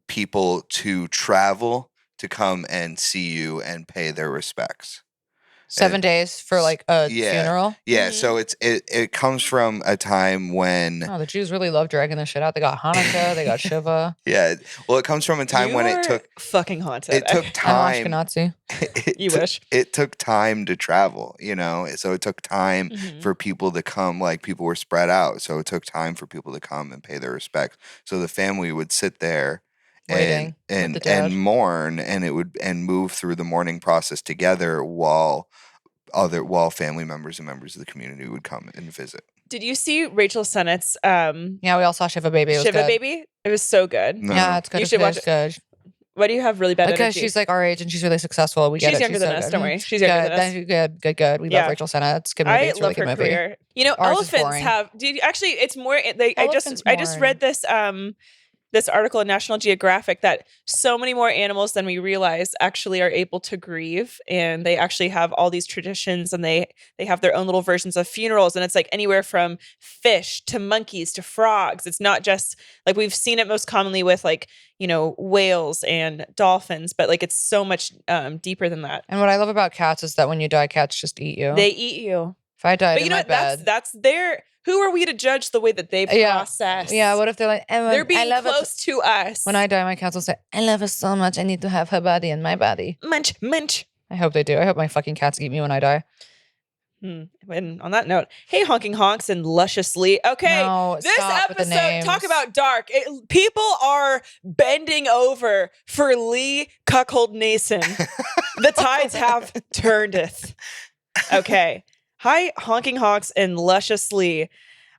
[SPEAKER 3] people to travel to come and see you and pay their respects.
[SPEAKER 1] 7 days for like a funeral?
[SPEAKER 3] Yeah, so it comes from a time when...
[SPEAKER 1] Oh, the Jews really love dragging this shit out. They got Hanukkah, they got Shiva.
[SPEAKER 3] Yeah, well, it comes from a time when it took...
[SPEAKER 2] fucking haunted.
[SPEAKER 3] It took time...
[SPEAKER 1] I'm Ashkenazi.
[SPEAKER 2] You wish.
[SPEAKER 3] It took time to travel, so it took time for people to come, like people were spread out, so it took time for people to come and pay their respects. So the family would sit there and mourn, and move through the mourning process together while family members and members of the community would come and visit.
[SPEAKER 2] Did you see Rachel Sennett's
[SPEAKER 1] yeah, we all saw Shiva Baby. It was good.
[SPEAKER 2] Baby? It was so good.
[SPEAKER 3] No.
[SPEAKER 1] Yeah, it's good.
[SPEAKER 2] You should watch it.
[SPEAKER 1] Good.
[SPEAKER 2] Why do you have really bad
[SPEAKER 1] because
[SPEAKER 2] energy?
[SPEAKER 1] She's like our age and she's really successful.
[SPEAKER 2] She's younger than us, don't worry. She's younger than us.
[SPEAKER 1] Good. We love Rachel Sennett. It's a good movie. It's a really good movie.
[SPEAKER 2] Career. Elephants have it's more I just read this article in National Geographic that so many more animals than we realize actually are able to grieve, and they actually have all these traditions, and they have their own little versions of funerals, and it's like anywhere from fish to monkeys to frogs. It's not just like we've seen it most commonly with like, whales and dolphins, but like it's so much deeper than that.
[SPEAKER 1] And what I love about cats is that when you die, cats just eat you.
[SPEAKER 2] They eat you.
[SPEAKER 1] If I died in my bed.
[SPEAKER 2] That's their... Who are we to judge the way that they process?
[SPEAKER 1] Yeah, what if they're like,
[SPEAKER 2] they're being close to us.
[SPEAKER 1] When I die, my cats will say, I love her so much, I need to have her body in my body.
[SPEAKER 2] Munch.
[SPEAKER 1] I hope they do. I hope my fucking cats eat me when I die.
[SPEAKER 2] And on that note, hey, honking honks and lusciously. Okay, this episode, talk about dark. People are bending over for Lee Cuckold Nason. The tides have turnedeth. Okay. Hi, honking honks and lusciously.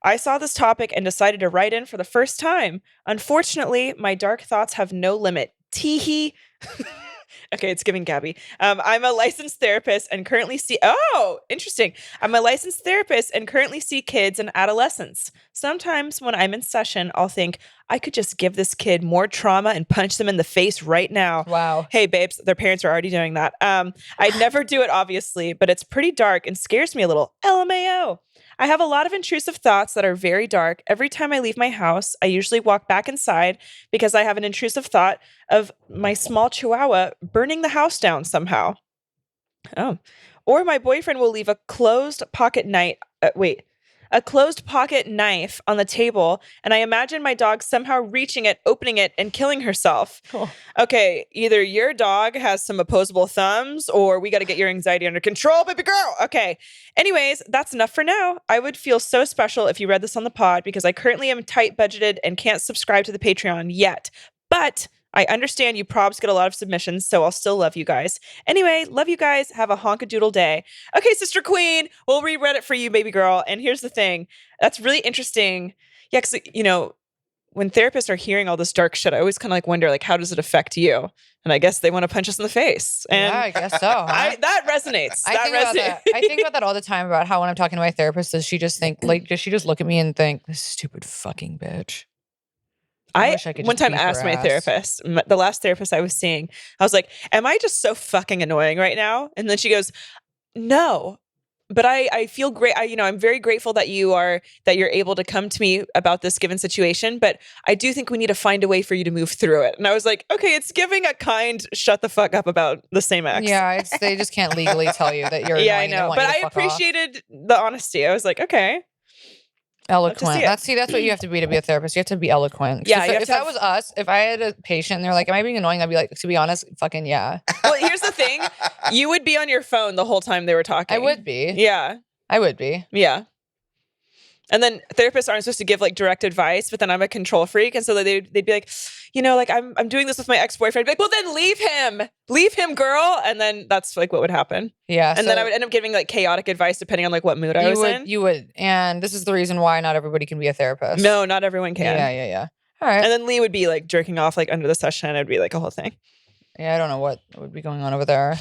[SPEAKER 2] I saw this topic and decided to write in for the first time. Unfortunately, my dark thoughts have no limit. Teehee. Okay, it's giving Gabby. I'm a licensed therapist and currently see... Oh, interesting. I'm a licensed therapist and currently see kids and adolescents. Sometimes when I'm in session, I'll think, I could just give this kid more trauma and punch them in the face right now.
[SPEAKER 1] Wow.
[SPEAKER 2] Hey, babes, their parents are already doing that. I'd never do it, obviously, but it's pretty dark and scares me a little. LMAO. I have a lot of intrusive thoughts that are very dark. Every time I leave my house, I usually walk back inside because I have an intrusive thought of my small chihuahua burning the house down somehow. Oh. Or my boyfriend will leave a closed pocket knife on the table, and I imagine my dog somehow reaching it, opening it, and killing herself.
[SPEAKER 1] Oh.
[SPEAKER 2] Okay, either your dog has some opposable thumbs, or we got to get your anxiety under control, baby girl. Okay. Anyways, that's enough for now. I would feel so special if you read this on the pod because I currently am tight budgeted and can't subscribe to the Patreon yet. But I understand you probs get a lot of submissions, so I'll still love you guys. Anyway, love you guys. Have a honkadoodle day. Okay, Sister Queen, we'll reread it for you, baby girl. And here's the thing. That's really interesting. Yeah, because, when therapists are hearing all this dark shit, I always kind of like wonder, like, how does it affect you? And I guess they want to punch us in the face. And
[SPEAKER 1] yeah, I guess so. Huh?
[SPEAKER 2] That resonates.
[SPEAKER 1] I think about that all the time about how when I'm talking to my therapist, does she just look at me and think, this stupid fucking bitch?
[SPEAKER 2] I one time asked my therapist, the last therapist I was seeing, I was like, am I just so fucking annoying right now? And then she goes, no, but I feel great. I'm very grateful that you're able to come to me about this given situation, but I do think we need to find a way for you to move through it. And I was like, okay, it's giving a kind shut the fuck up about the same ex.
[SPEAKER 1] Yeah, they just can't legally tell you that you're
[SPEAKER 2] yeah, I know. But I appreciated the honesty. I was like, okay.
[SPEAKER 1] Eloquent. That's what you have to be a therapist. You have to be eloquent.
[SPEAKER 2] Yeah.
[SPEAKER 1] If that was us, if I had a patient and they're like, am I being annoying? I'd be like, to be honest, fucking yeah.
[SPEAKER 2] Well, here's the thing. You would be on your phone the whole time they were talking.
[SPEAKER 1] I would be.
[SPEAKER 2] Yeah.
[SPEAKER 1] I would be.
[SPEAKER 2] Yeah. And then therapists aren't supposed to give like direct advice, but then I'm a control freak. And so they'd be like, I'm doing this with my ex-boyfriend. I'd be like, well, then leave him, girl. And then that's like what would happen.
[SPEAKER 1] Yeah.
[SPEAKER 2] And then I would end up giving like chaotic advice depending on like what mood I was in.
[SPEAKER 1] You would. And this is the reason why not everybody can be a therapist.
[SPEAKER 2] No, not everyone can.
[SPEAKER 1] Yeah. All right.
[SPEAKER 2] And then Lee would be like jerking off like under the session. It'd be like a whole thing.
[SPEAKER 1] Yeah. I don't know what would be going on over there.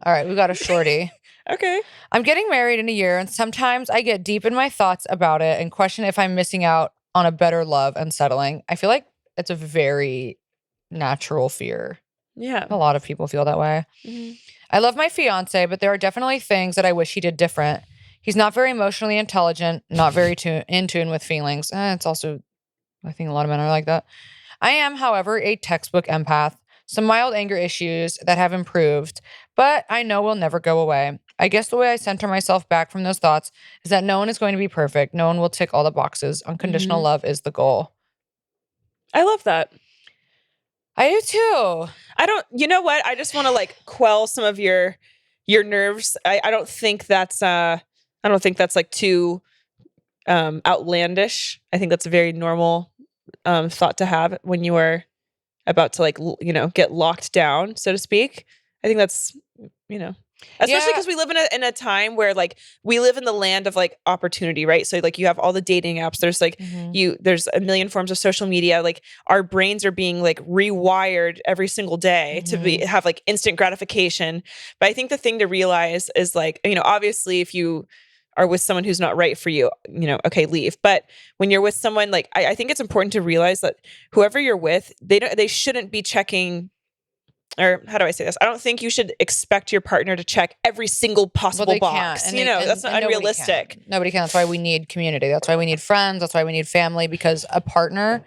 [SPEAKER 1] All right. We got a shorty.
[SPEAKER 2] Okay.
[SPEAKER 1] I'm getting married in a year, and sometimes I get deep in my thoughts about it and question if I'm missing out on a better love and settling. I feel like it's a very natural fear.
[SPEAKER 2] Yeah.
[SPEAKER 1] A lot of people feel that way. Mm-hmm. I love my fiance, but there are definitely things that I wish he did different. He's not very emotionally intelligent, not very in tune with feelings. It's also, I think a lot of men are like that. I am, however, a textbook empath. Some mild anger issues that have improved, but I know will never go away. I guess the way I center myself back from those thoughts is that no one is going to be perfect. No one will tick all the boxes. Unconditional love is the goal.
[SPEAKER 2] I love that.
[SPEAKER 1] I do too.
[SPEAKER 2] You know what? I just want to like quell some of your nerves. I don't think that's like too outlandish. I think that's a very normal thought to have when you are about to like, get locked down, so to speak. I think that's, especially because we live in a time where like we live in the land of like opportunity, right? So like you have all the dating apps. There's like there's a million forms of social media. Like our brains are being like rewired every single day to have like instant gratification. But I think the thing to realize is like, obviously if you are with someone who's not right for you, okay, leave. But when you're with someone, like I think it's important to realize that whoever you're with, they shouldn't be checking, or how do I say this? I don't think you should expect your partner to check every single possible box. That's not unrealistic.
[SPEAKER 1] Nobody can. That's why we need community. That's why we need friends. That's why we need family, because a partner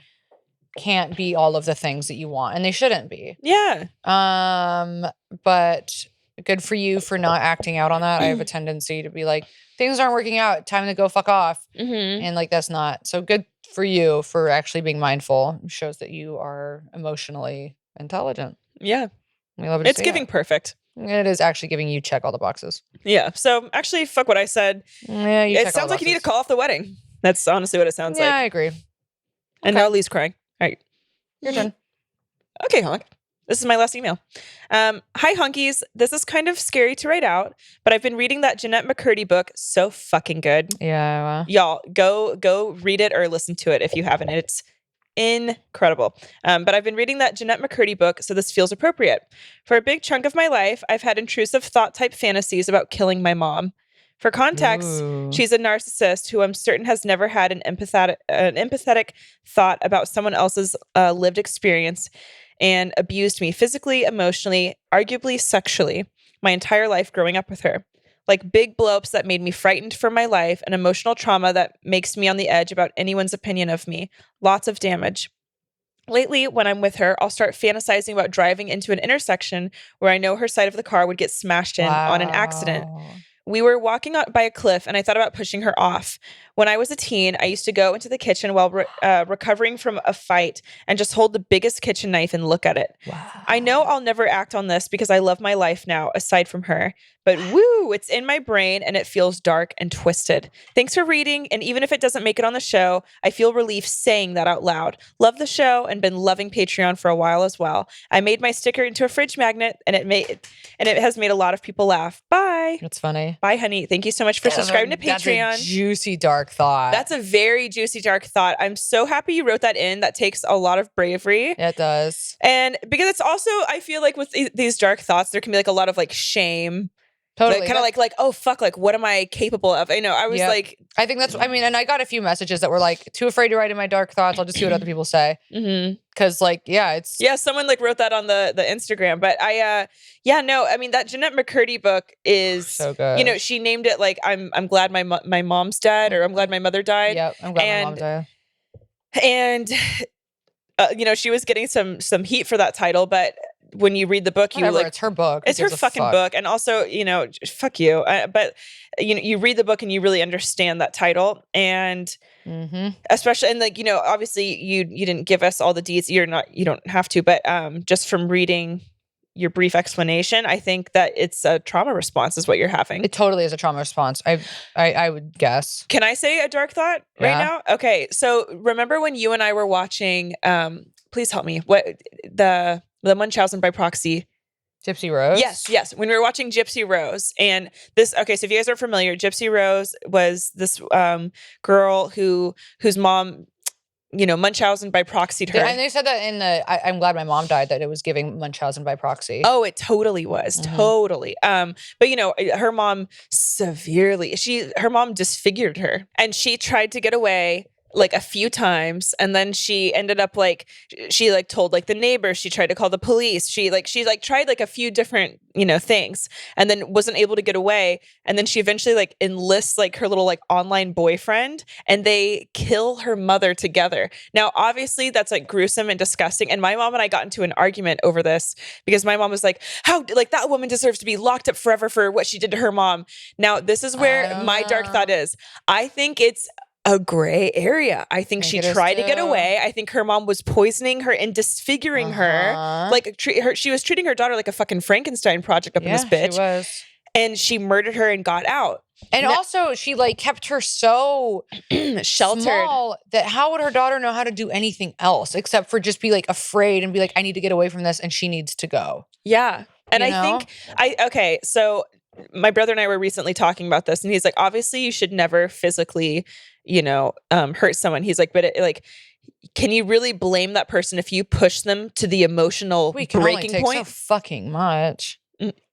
[SPEAKER 1] can't be all of the things that you want, and they shouldn't be.
[SPEAKER 2] Yeah.
[SPEAKER 1] But good for you for not acting out on that. I have a tendency to be like, things aren't working out, time to go fuck off. And like, that's not so good for you for actually being mindful. It shows that you are emotionally intelligent.
[SPEAKER 2] Yeah.
[SPEAKER 1] We love it.
[SPEAKER 2] It's giving perfect.
[SPEAKER 1] It is actually giving you check all the boxes.
[SPEAKER 2] Yeah. So actually, fuck what I said.
[SPEAKER 1] Yeah,
[SPEAKER 2] it sounds like you need to call off the wedding. That's honestly what it sounds like.
[SPEAKER 1] Yeah, I agree.
[SPEAKER 2] And now Lee's crying. All right.
[SPEAKER 1] Your turn.
[SPEAKER 2] Okay, honk. This is my last email. Hi, honkies. This is kind of scary to write out, but I've been reading that Jeanette McCurdy book. So fucking good.
[SPEAKER 1] Yeah.
[SPEAKER 2] Y'all, go read it or listen to it if you haven't. It's incredible. But I've been reading that Jeanette McCurdy book, so this feels appropriate. For a big chunk of my life, I've had intrusive thought-type fantasies about killing my mom. For context, she's a narcissist who I'm certain has never had an empathetic thought about someone else's lived experience, and abused me physically, emotionally, arguably sexually, my entire life growing up with her. Like big blow-ups that made me frightened for my life, and emotional trauma that makes me on the edge about anyone's opinion of me. Lots of damage. Lately, when I'm with her, I'll start fantasizing about driving into an intersection where I know her side of the car would get smashed in on an accident. We were walking out by a cliff, and I thought about pushing her off. When I was a teen, I used to go into the kitchen while recovering from a fight and just hold the biggest kitchen knife and look at it.
[SPEAKER 1] Wow.
[SPEAKER 2] I know I'll never act on this because I love my life now, aside from her. But woo, it's in my brain and it feels dark and twisted. Thanks for reading, and even if it doesn't make it on the show, I feel relief saying that out loud. Love the show and been loving Patreon for a while as well. I made my sticker into a fridge magnet, and it has made a lot of people laugh. Bye.
[SPEAKER 1] That's funny.
[SPEAKER 2] Bye, honey. Thank you so much for subscribing to Patreon.
[SPEAKER 1] That's a juicy dark thought.
[SPEAKER 2] That's a very juicy dark thought. I'm so happy you wrote that in. That takes a lot of bravery.
[SPEAKER 1] It does.
[SPEAKER 2] And because it's also, I feel like with these dark thoughts, there can be like a lot of like shame
[SPEAKER 1] Totally.
[SPEAKER 2] Kind of like, oh, fuck, like, what am I capable of? I know. I was like...
[SPEAKER 1] I think that's... I mean, and I got a few messages that were like, too afraid to write in my dark thoughts. I'll just see what other people say. Because, like, it's...
[SPEAKER 2] Yeah, someone, like, wrote that on the Instagram. But I mean, that Jeanette McCurdy book is...
[SPEAKER 1] So good.
[SPEAKER 2] You know, she named it, like, I'm glad my mom's dead, or I'm glad my mother died.
[SPEAKER 1] Yep, I'm glad my mom died.
[SPEAKER 2] And, you know, she was getting some heat for that title, but... When you read the book,
[SPEAKER 1] it's her book.
[SPEAKER 2] It's her fucking book. And also, you know, fuck you. But, you know, you read the book and you really understand that title. And especially, and like, you know, obviously you didn't give us all the deeds. You don't have to, but just from reading your brief explanation, I think that it's a trauma response is what you're having.
[SPEAKER 1] It totally is a trauma response. I would guess.
[SPEAKER 2] Can I say a dark thought right now? Okay. So remember when you and I were watching, please help me, what the Munchausen by proxy.
[SPEAKER 1] Gypsy Rose?
[SPEAKER 2] Yes. When we were watching Gypsy Rose. And this, okay, so if you guys are familiar, Gypsy Rose was this girl whose mom, you know, Munchausen by proxied her.
[SPEAKER 1] And they said that in I'm glad my mom died, that it was giving Munchausen by proxy.
[SPEAKER 2] Oh, it totally was. Totally. But you know, her mom her mom disfigured her, and she tried to get away like a few times, and then she ended up like she like told like the neighbors, she tried to call the police, she tried like a few different, you know, things, and then wasn't able to get away, and then she eventually like enlists like her little like online boyfriend, and they kill her mother together. Now obviously that's like gruesome and disgusting, and my mom and I got into an argument over this because my mom was like, how, like, that woman deserves to be locked up forever for what she did to her mom. Now this is where my dark thought is. I think it's a gray area. I think she tried to get away. I think her mom was poisoning her and disfiguring her. Like she was treating her daughter like a fucking Frankenstein project up in this bitch.
[SPEAKER 1] She was.
[SPEAKER 2] And she murdered her and got out.
[SPEAKER 1] And also she like kept her so
[SPEAKER 2] sheltered
[SPEAKER 1] small that how would her daughter know how to do anything else except for just be like afraid and be like, I need to get away from this and she needs to go.
[SPEAKER 2] Yeah. And okay, so my brother and I were recently talking about this, and he's like, obviously you should never physically, you know, hurt someone. He's like, but can you really blame that person if you push them to the emotional breaking point?
[SPEAKER 1] So fucking much.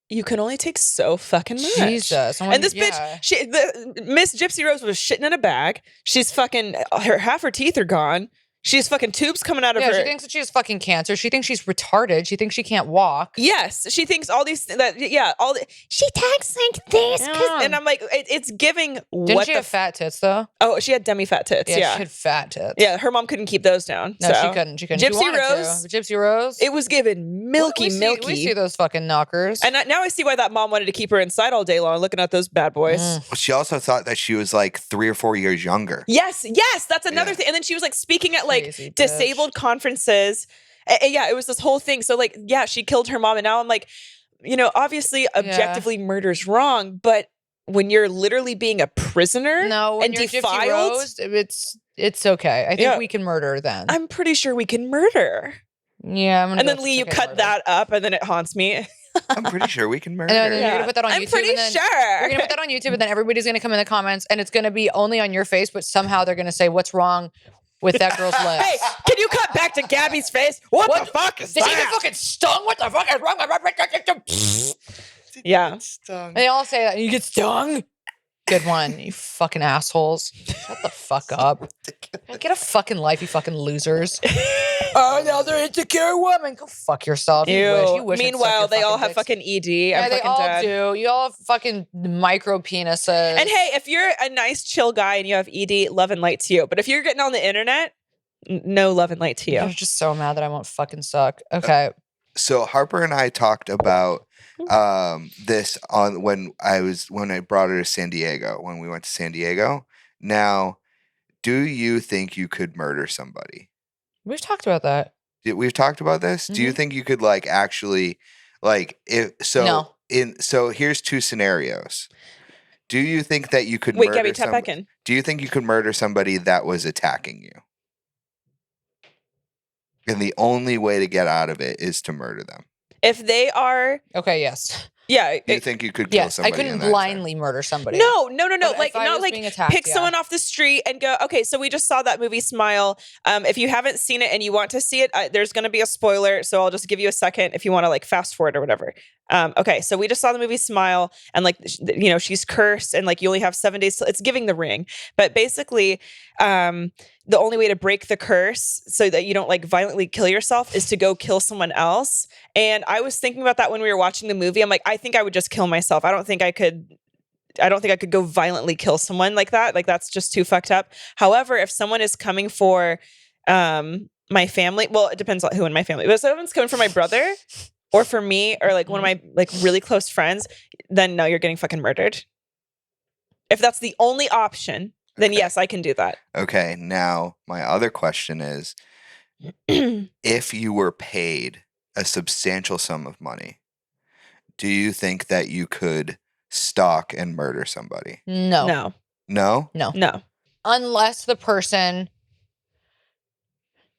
[SPEAKER 2] You can only take so fucking much.
[SPEAKER 1] Jesus.
[SPEAKER 2] And this bitch, Miss Gypsy Rose was shitting in a bag. She's fucking, half her teeth are gone. She's fucking tubes coming out of her.
[SPEAKER 1] She thinks that she has fucking cancer. She thinks she's retarded. She thinks she can't walk.
[SPEAKER 2] Yes. She thinks all these, she talks like this. And I'm like, it's giving
[SPEAKER 1] Didn't she have fat tits though?
[SPEAKER 2] Oh, she had demi-fat tits. Yeah.
[SPEAKER 1] She had fat tits.
[SPEAKER 2] Yeah. Her mom couldn't keep those down.
[SPEAKER 1] No, she couldn't. Gypsy Rose.
[SPEAKER 2] It was given milky.
[SPEAKER 1] We see those fucking knockers.
[SPEAKER 2] And now I see why that mom wanted to keep her inside all day long looking at those bad boys.
[SPEAKER 3] She also thought that she was like 3 or 4 years younger.
[SPEAKER 2] Yes. That's another thing. And then she was like speaking at like disabled conferences. It was this whole thing. So like, she killed her mom, and now I'm like, you know, obviously objectively murder's wrong, but when you're literally being a prisoner and defiled,
[SPEAKER 1] Gypsy Rose, it's okay. I think we can murder then.
[SPEAKER 2] I'm pretty sure we can murder.
[SPEAKER 1] Yeah.
[SPEAKER 2] And then Lee, you cut that up, and then it haunts me.
[SPEAKER 3] I'm pretty sure we can murder.
[SPEAKER 1] And then you're gonna put that on YouTube.
[SPEAKER 2] I'm pretty sure.
[SPEAKER 1] You're gonna put that on YouTube, and then everybody's gonna come in the comments, and it's gonna be only on your face, but somehow they're gonna say, "What's wrong with that girl's lips?"
[SPEAKER 2] Hey, can you cut back to Gabby's face? What the fuck is that?
[SPEAKER 1] Did she get fucking stung? What the fuck is wrong?
[SPEAKER 2] Yeah.
[SPEAKER 1] And they all say that. You get stung? Good one, you fucking assholes. Shut the fuck up. Get a fucking life, you fucking losers. Oh, another insecure woman. Go fuck yourself. You wish
[SPEAKER 2] Meanwhile, they all have fucking ED.
[SPEAKER 1] Yeah, they all do. You all have fucking micro penises.
[SPEAKER 2] And hey, if you're a nice, chill guy and you have ED, love and light to you. But if you're getting on the internet, no love and light to you.
[SPEAKER 1] I'm just so mad that I won't fucking suck. Okay.
[SPEAKER 3] So Harper and I talked about this on when I brought her to San Diego, when we went to San Diego. Now, do you think you could murder somebody?
[SPEAKER 1] We've talked about that.
[SPEAKER 3] We've talked about this. Do you think you could like actually like so here's two scenarios. Do you think that you could murder
[SPEAKER 2] Gabby, tap back in.
[SPEAKER 3] Do you think you could murder somebody that was attacking you? And the only way to get out of it is to murder them.
[SPEAKER 2] If they are...
[SPEAKER 1] Okay, yes.
[SPEAKER 2] Yeah.
[SPEAKER 3] Do you think you could kill somebody?
[SPEAKER 1] I couldn't blindly murder somebody.
[SPEAKER 2] No.
[SPEAKER 1] Like, not like
[SPEAKER 2] pick someone off the street and go, okay, so we just saw that movie Smile. If you haven't seen it and you want to see it, there's going to be a spoiler. So I'll just give you a second if you want to like fast forward or whatever. Okay, so we just saw the movie Smile, and like, you know, she's cursed, and like you only have 7 days. It's giving The Ring, but basically, the only way to break the curse so that you don't like violently kill yourself is to go kill someone else. And I was thinking about that when we were watching the movie. I'm like, I think I would just kill myself. I don't think I could go violently kill someone like that. Like that's just too fucked up. However, if someone is coming for my family, well, it depends on who in my family. But if someone's coming for my brother or for me or like one of my like really close friends, then no, you're getting fucking murdered. If that's the only option, then yes, I can do that.
[SPEAKER 3] Okay, now my other question is, if you were paid a substantial sum of money, do you think that you could stalk and murder somebody?
[SPEAKER 1] No.
[SPEAKER 2] No.
[SPEAKER 3] No?
[SPEAKER 1] No.
[SPEAKER 2] No.
[SPEAKER 1] Unless the person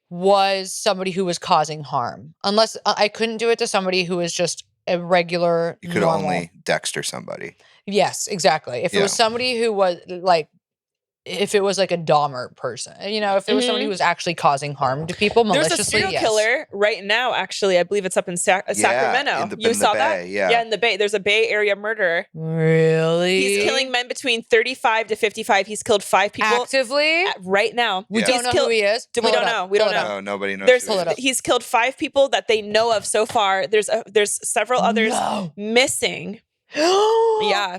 [SPEAKER 1] was somebody who was causing harm. Unless I couldn't do it to somebody who was just a regular
[SPEAKER 3] You could
[SPEAKER 1] normal.
[SPEAKER 3] only Dexter somebody.
[SPEAKER 1] Yes, exactly. If it was somebody who was like, if it was like a Dahmer person, you know, if it was somebody who was actually causing harm to people maliciously,
[SPEAKER 2] there's a serial killer right now, actually. I believe it's up in Sacramento.
[SPEAKER 3] You saw that?
[SPEAKER 2] Yeah, in the Bay. There's a Bay Area murderer.
[SPEAKER 1] Really?
[SPEAKER 2] He's killing men between 35 to 55. He's killed 5 people.
[SPEAKER 1] Actively?
[SPEAKER 2] Right now.
[SPEAKER 1] We don't know who he is?
[SPEAKER 2] We don't know. We don't know.
[SPEAKER 3] No, nobody knows.
[SPEAKER 2] He's killed 5 people that they know of so far. There's several others missing. Yeah.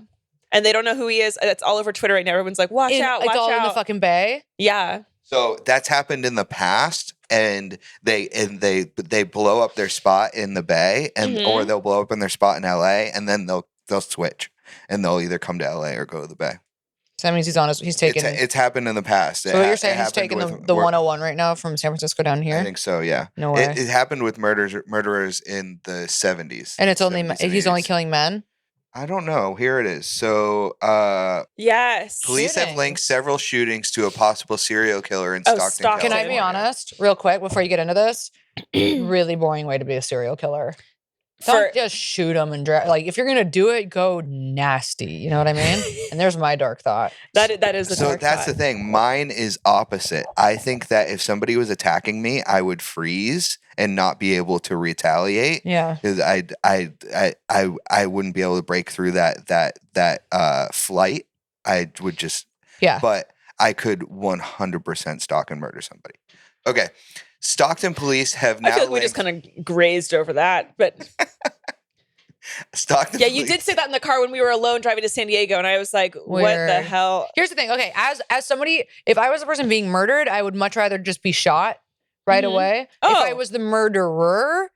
[SPEAKER 2] And they don't know who he is. It's all over Twitter right now. Everyone's like, watch out.
[SPEAKER 1] It's all in the fucking Bay?
[SPEAKER 2] Yeah.
[SPEAKER 3] So that's happened in the past, and they blow up their spot in the Bay, and or they'll blow up in their spot in LA, and then they'll switch, and they'll either come to LA or go to the Bay.
[SPEAKER 1] So that means he's taking.
[SPEAKER 3] It's happened in the past.
[SPEAKER 1] So what you're saying he's taking the 101 right now from San Francisco down here?
[SPEAKER 3] I think so. Yeah.
[SPEAKER 1] No way.
[SPEAKER 3] It happened with murderers in the 70s.
[SPEAKER 1] And it's only he's only killing men.
[SPEAKER 3] I don't know. Here it is. So,
[SPEAKER 2] yes.
[SPEAKER 3] Police have linked several shootings to a possible serial killer in Stockton, California.
[SPEAKER 1] Can I be honest, real quick, before you get into this? Really boring way to be a serial killer. Don't just shoot them and like if you're gonna do it, go nasty. You know what I mean? And there's my dark thought.
[SPEAKER 2] That is a dark thought. So
[SPEAKER 3] that's the thing. Mine is opposite. I think that if somebody was attacking me, I would freeze and not be able to retaliate.
[SPEAKER 1] Yeah,
[SPEAKER 3] because I wouldn't be able to break through that flight. I would just But I could 100% stalk and murder somebody. Okay. Stockton police have now.
[SPEAKER 2] I feel like we just kind of grazed over that, but
[SPEAKER 3] Stockton.
[SPEAKER 2] Yeah, you did say that in the car when we were alone driving to San Diego, and I was like, "What the hell?"
[SPEAKER 1] Here's the thing. Okay, as somebody, if I was the person being murdered, I would much rather just be shot right away. If I was the murderer,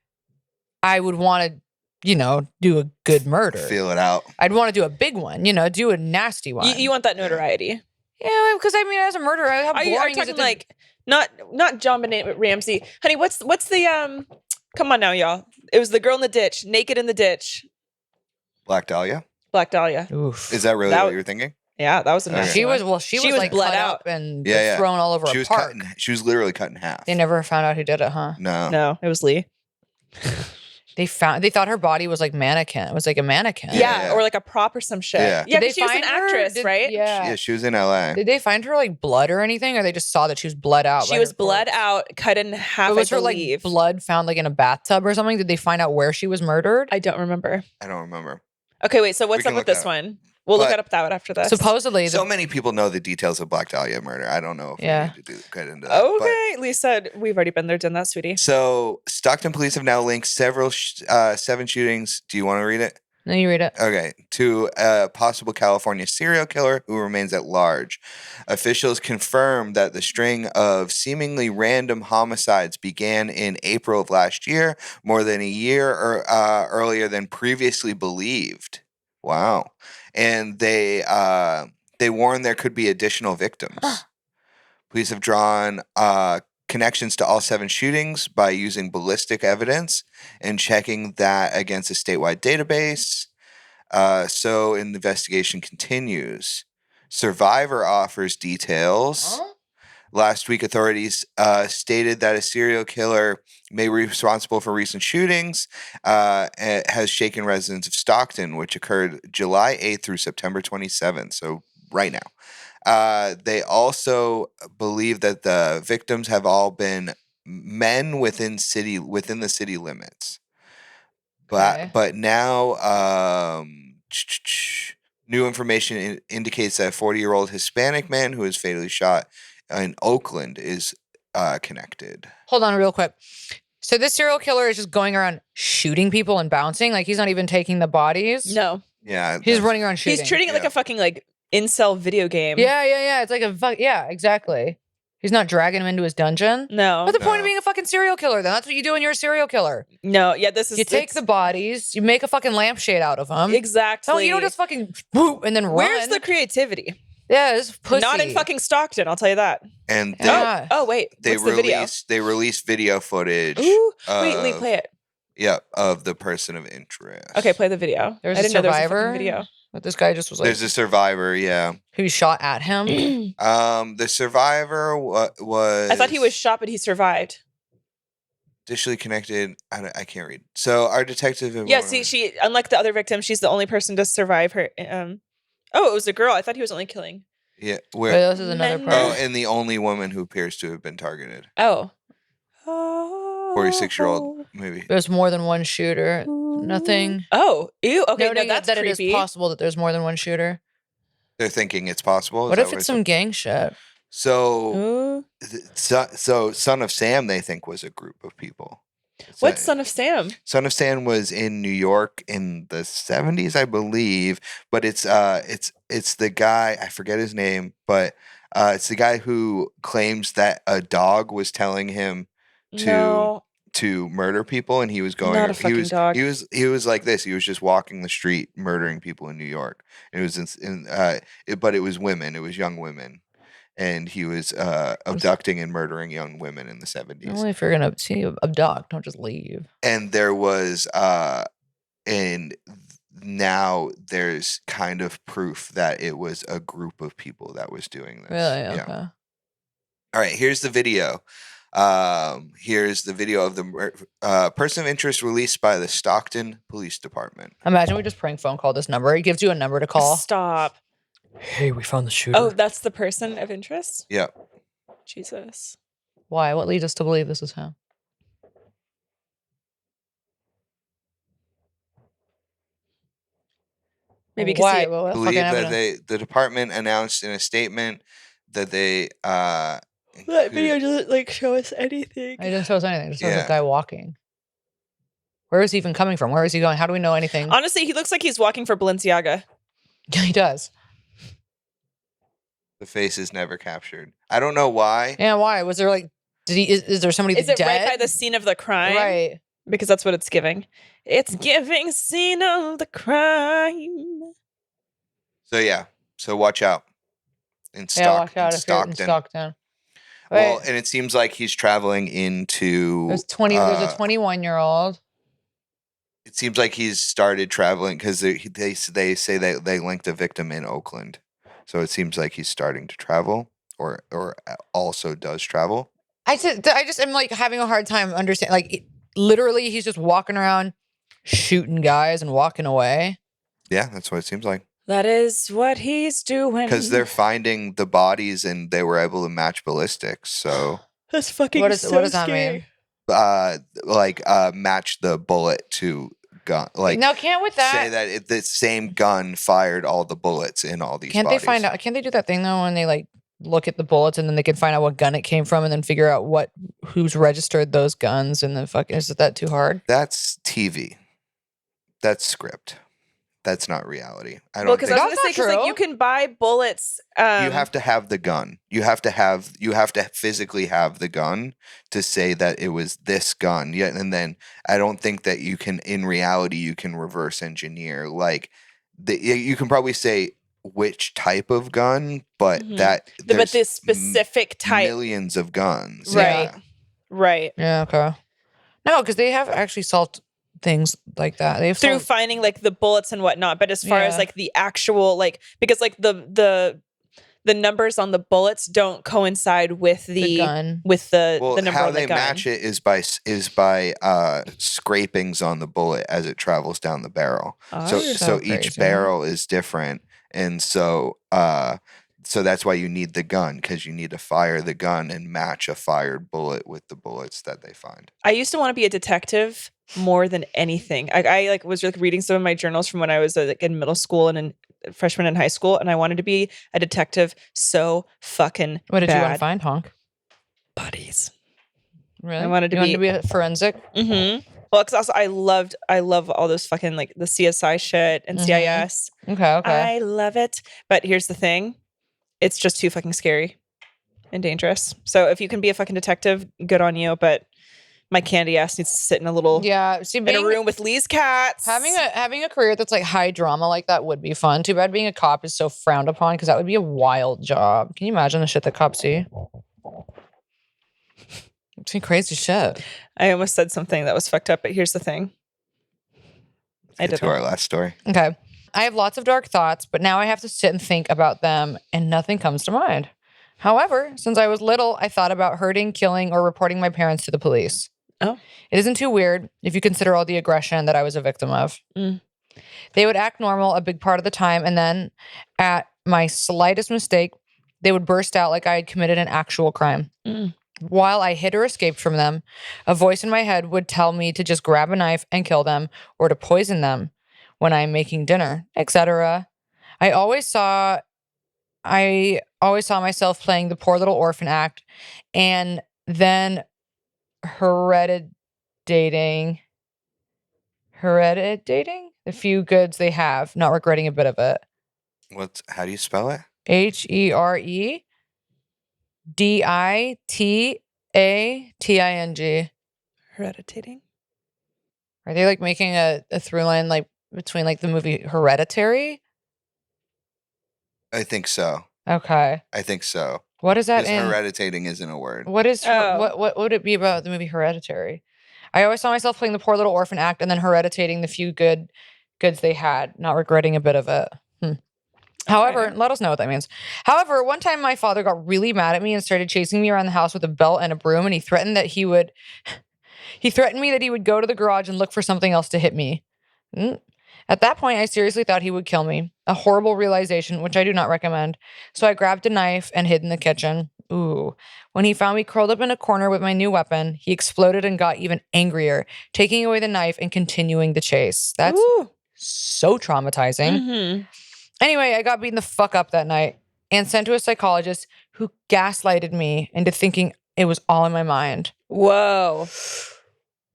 [SPEAKER 1] I would want to, do a good murder.
[SPEAKER 3] Feel it out.
[SPEAKER 1] I'd want to do a big one. Do a nasty one.
[SPEAKER 2] You want that notoriety?
[SPEAKER 1] Yeah, because I mean, as a murderer, how boring is it?
[SPEAKER 2] Like not John Benet Ramsey, honey. What's the Come on now, y'all. It was the girl in the ditch, naked in the ditch.
[SPEAKER 3] Black Dahlia.
[SPEAKER 2] Black Dahlia.
[SPEAKER 3] Oof. Is that really what you're thinking?
[SPEAKER 2] Yeah, that was a
[SPEAKER 1] nasty one. She was like bled out and thrown all over a park.
[SPEAKER 3] She was literally cut in half.
[SPEAKER 1] They never found out who did it, huh?
[SPEAKER 2] No, it was Lee.
[SPEAKER 1] They thought her body was like mannequin. It was like a mannequin.
[SPEAKER 2] Yeah, or like a prop or some shit.
[SPEAKER 3] Yeah,
[SPEAKER 2] because she was an actress, right?
[SPEAKER 3] Yeah, she was in LA.
[SPEAKER 1] Did they find her like blood or anything, or they just saw that she was bled out?
[SPEAKER 2] She was bled out, cut in half.
[SPEAKER 1] Was her like blood found like in a bathtub or something? Did they find out where she was murdered?
[SPEAKER 2] I don't remember.
[SPEAKER 3] Okay,
[SPEAKER 2] wait. So what's up with this one? We'll look up that after this.
[SPEAKER 1] Supposedly,
[SPEAKER 3] so many people know the details of Black Dahlia murder. I don't know if we need to get into that.
[SPEAKER 2] Okay, Lisa, we've already been there, done that, sweetie.
[SPEAKER 3] So Stockton police have now linked several 7 shootings. Do you want to read it?
[SPEAKER 1] No, you read it.
[SPEAKER 3] Okay. To a possible California serial killer who remains at large. Officials confirmed that the string of seemingly random homicides began in April of last year, more than a year earlier than previously believed. Wow. And they warned there could be additional victims. Police have drawn connections to all 7 shootings by using ballistic evidence and checking that against a statewide database. So an investigation continues. Survivor offers details. Last week, authorities stated that a serial killer may be responsible for recent shootings has shaken residents of Stockton, which occurred July 8th through September 27th. So right now. They also believe that the victims have all been men within the city limits. But now, new information indicates that a 40-year-old Hispanic man who was fatally shot in Oakland is connected.
[SPEAKER 1] Hold on real quick. So this serial killer is just going around shooting people and bouncing? Like he's not even taking the bodies?
[SPEAKER 2] No.
[SPEAKER 3] Yeah.
[SPEAKER 1] He's running around shooting.
[SPEAKER 2] He's treating it like a fucking incel video game.
[SPEAKER 1] Yeah. It's like yeah, exactly. He's not dragging him into his dungeon.
[SPEAKER 2] No.
[SPEAKER 1] What's the point of being a fucking serial killer then? That's what you do when you're a serial killer.
[SPEAKER 2] No, yeah,
[SPEAKER 1] you take the bodies, you make a fucking lampshade out of them.
[SPEAKER 2] Exactly.
[SPEAKER 1] No, you don't just fucking whoop and then run.
[SPEAKER 2] Where's the creativity?
[SPEAKER 1] Yeah, it's pussy.
[SPEAKER 2] Not in fucking Stockton, I'll tell you that.
[SPEAKER 3] And
[SPEAKER 2] wait,
[SPEAKER 3] they released video footage.
[SPEAKER 2] Ooh, wait, play it.
[SPEAKER 3] Yeah, of the person of interest.
[SPEAKER 2] Okay, play the video.
[SPEAKER 1] There's a survivor. Video. But this guy just was like.
[SPEAKER 3] There's a survivor, yeah.
[SPEAKER 1] Who shot at him?
[SPEAKER 3] The survivor was.
[SPEAKER 2] I thought he was shot, but he survived.
[SPEAKER 3] Additionally connected. I can't read. So our detective.
[SPEAKER 2] Yeah, see, she unlike the other victim, she's the only person to survive her. Oh, it was a girl. I thought he was only killing.
[SPEAKER 3] Yeah,
[SPEAKER 1] where this is another part.
[SPEAKER 3] Oh, and the only woman who appears to have been targeted.
[SPEAKER 2] Oh.
[SPEAKER 3] 46-year-old, maybe.
[SPEAKER 1] There's more than one shooter. Nothing.
[SPEAKER 2] Oh, ew. Okay,
[SPEAKER 1] no,
[SPEAKER 2] that's
[SPEAKER 1] that
[SPEAKER 2] creepy.
[SPEAKER 1] It is possible that there's more than one shooter.
[SPEAKER 3] They're thinking it's possible.
[SPEAKER 1] What if it's some gang shit?
[SPEAKER 3] So Son of Sam, they think, was a group of people.
[SPEAKER 2] What's Son of Sam?
[SPEAKER 3] Son of Sam was in New York in the 70s, I believe. But it's the guy, I forget his name, but it's the guy who claims that a dog was telling him to murder people, and he was going.
[SPEAKER 2] Not a fucking dog.
[SPEAKER 3] He was like this. He was just walking the street murdering people in New York. It was but it was women. It was young women. And he was abducting and murdering young women in the 70s.
[SPEAKER 1] Only if you're going to abduct, don't just leave.
[SPEAKER 3] And there was, and now there's kind of proof that it was a group of people that was doing this.
[SPEAKER 1] Really? Okay.
[SPEAKER 3] Yeah. All right, here's the video. Here's the video of the person of interest released by the Stockton Police Department.
[SPEAKER 1] Imagine we just prank phone call this number. It gives you a number to call.
[SPEAKER 2] Stop.
[SPEAKER 1] Hey, we found the shooter.
[SPEAKER 2] Oh, that's the person of interest?
[SPEAKER 3] Yeah.
[SPEAKER 2] Jesus.
[SPEAKER 1] Why? What leads us to believe this is him?
[SPEAKER 2] Maybe because
[SPEAKER 1] why?
[SPEAKER 3] Believe that the department announced in a statement that they
[SPEAKER 2] that video doesn't show us anything.
[SPEAKER 1] It doesn't show us anything. It just shows a guy walking. Where is he even coming from? Where is he going? How do we know anything?
[SPEAKER 2] Honestly, he looks like he's walking for Balenciaga.
[SPEAKER 1] Yeah, he does.
[SPEAKER 3] The face is never captured. I don't know why.
[SPEAKER 1] Yeah, why? Was there is there somebody
[SPEAKER 2] that's dead? Is it right by
[SPEAKER 1] dead?
[SPEAKER 2] the scene of the crime?
[SPEAKER 1] Right.
[SPEAKER 2] Because that's what it's giving. It's giving scene of the crime.
[SPEAKER 3] So yeah. So watch out. In Stockton.
[SPEAKER 1] In Stockton.
[SPEAKER 3] Well, and it seems like he's traveling into.
[SPEAKER 1] There's a 21-year-old.
[SPEAKER 3] It seems like he's started traveling because they say that they linked a victim in Oakland. So it seems like he's starting to travel, or also does travel.
[SPEAKER 1] I just am having a hard time understanding. Literally, he's just walking around, shooting guys and walking away.
[SPEAKER 3] Yeah, that's what it seems like.
[SPEAKER 2] That is what he's doing.
[SPEAKER 3] Because they're finding the bodies and they were able to match ballistics. So
[SPEAKER 2] that's fucking. What does that mean?
[SPEAKER 3] Match the bullet to gun.
[SPEAKER 1] Now, can't with that
[SPEAKER 3] say that the same gun fired all the bullets in all these.
[SPEAKER 1] Can't
[SPEAKER 3] bodies.
[SPEAKER 1] They find out? Can't they do that thing though when they look at the bullets and then they can find out what gun it came from and then figure out who's registered those guns and the fuck is that too hard?
[SPEAKER 3] That's TV. That's script. That's not reality. I don't.
[SPEAKER 2] Well, because I was going to say, you can buy bullets.
[SPEAKER 3] You have to have the gun. You have to physically have the gun to say that it was this gun. Yeah, and then I don't think that you can. In reality, you can reverse engineer. You can probably say which type of gun, but but
[SPEAKER 2] this specific type,
[SPEAKER 3] millions of guns.
[SPEAKER 2] Right. Yeah. Right.
[SPEAKER 1] Yeah. Okay. No, because they have actually solved things like that. They've
[SPEAKER 2] through finding the bullets and whatnot, but as far as the actual because the numbers on the bullets don't coincide with the gun with the number
[SPEAKER 3] how
[SPEAKER 2] on the
[SPEAKER 3] they
[SPEAKER 2] gun.
[SPEAKER 3] match it is by scrapings on the bullet as it travels down the barrel. So each barrel is different, and so So that's why you need the gun, because you need to fire the gun and match a fired bullet with the bullets that they find.
[SPEAKER 2] I used to want to be a detective more than anything. I like was like reading some of my journals from when I was like in middle school and a freshman in high school, and I wanted to be a detective so fucking
[SPEAKER 1] What did
[SPEAKER 2] bad.
[SPEAKER 1] you want to find, Honk?
[SPEAKER 2] Bodies.
[SPEAKER 1] Really?
[SPEAKER 2] I wanted to be
[SPEAKER 1] a forensic.
[SPEAKER 2] Mm-hmm. Well, because also I love all those fucking like the CSI shit and CIS.
[SPEAKER 1] Okay.
[SPEAKER 2] I love it. But here's the thing. It's just too fucking scary and dangerous. So if you can be a fucking detective, good on you. But my candy ass needs to sit in a little in a room with Lee's cats.
[SPEAKER 1] Having a career that's like high drama like that would be fun. Too bad being a cop is so frowned upon, because that would be a wild job. Can you imagine the shit that cops see? It's crazy shit.
[SPEAKER 2] I almost said something that was fucked up, but here's the thing.
[SPEAKER 3] Let's get to our last story.
[SPEAKER 1] Okay. I have lots of dark thoughts, but now I have to sit and think about them and nothing comes to mind. However, since I was little, I thought about hurting, killing, or reporting my parents to the police.
[SPEAKER 2] Oh.
[SPEAKER 1] It isn't too weird if you consider all the aggression that I was a victim of. They would act normal a big part of the time, and then at my slightest mistake, they would burst out like I had committed an actual crime. While I hid or escaped from them, a voice in my head would tell me to just grab a knife and kill them, or to poison them when I'm making dinner, etc. I always saw myself playing the poor little orphan act, and then hereditating the few goods they have, not regretting a bit of it.
[SPEAKER 3] How do you spell it?
[SPEAKER 1] HEREDITATING.
[SPEAKER 2] Hereditating.
[SPEAKER 1] Are they like making a through line like between like the movie Hereditary?
[SPEAKER 3] I think so.
[SPEAKER 1] Okay.
[SPEAKER 3] I think so.
[SPEAKER 1] What is that
[SPEAKER 3] in? Hereditating isn't a word.
[SPEAKER 1] What would it be about the movie Hereditary? I always saw myself playing the poor little orphan act and then hereditating the few goods they had, not regretting a bit of it. However, let us know what that means. However, one time my father got really mad at me and started chasing me around the house with a belt and a broom, and he threatened me that he would go to the garage and look for something else to hit me. At that point, I seriously thought he would kill me. A horrible realization, which I do not recommend. So I grabbed a knife and hid in the kitchen. Ooh. When he found me curled up in a corner with my new weapon, he exploded and got even angrier, taking away the knife and continuing the chase. That's so traumatizing. Anyway, I got beaten the fuck up that night and sent to a psychologist who gaslighted me into thinking it was all in my mind.
[SPEAKER 2] Whoa.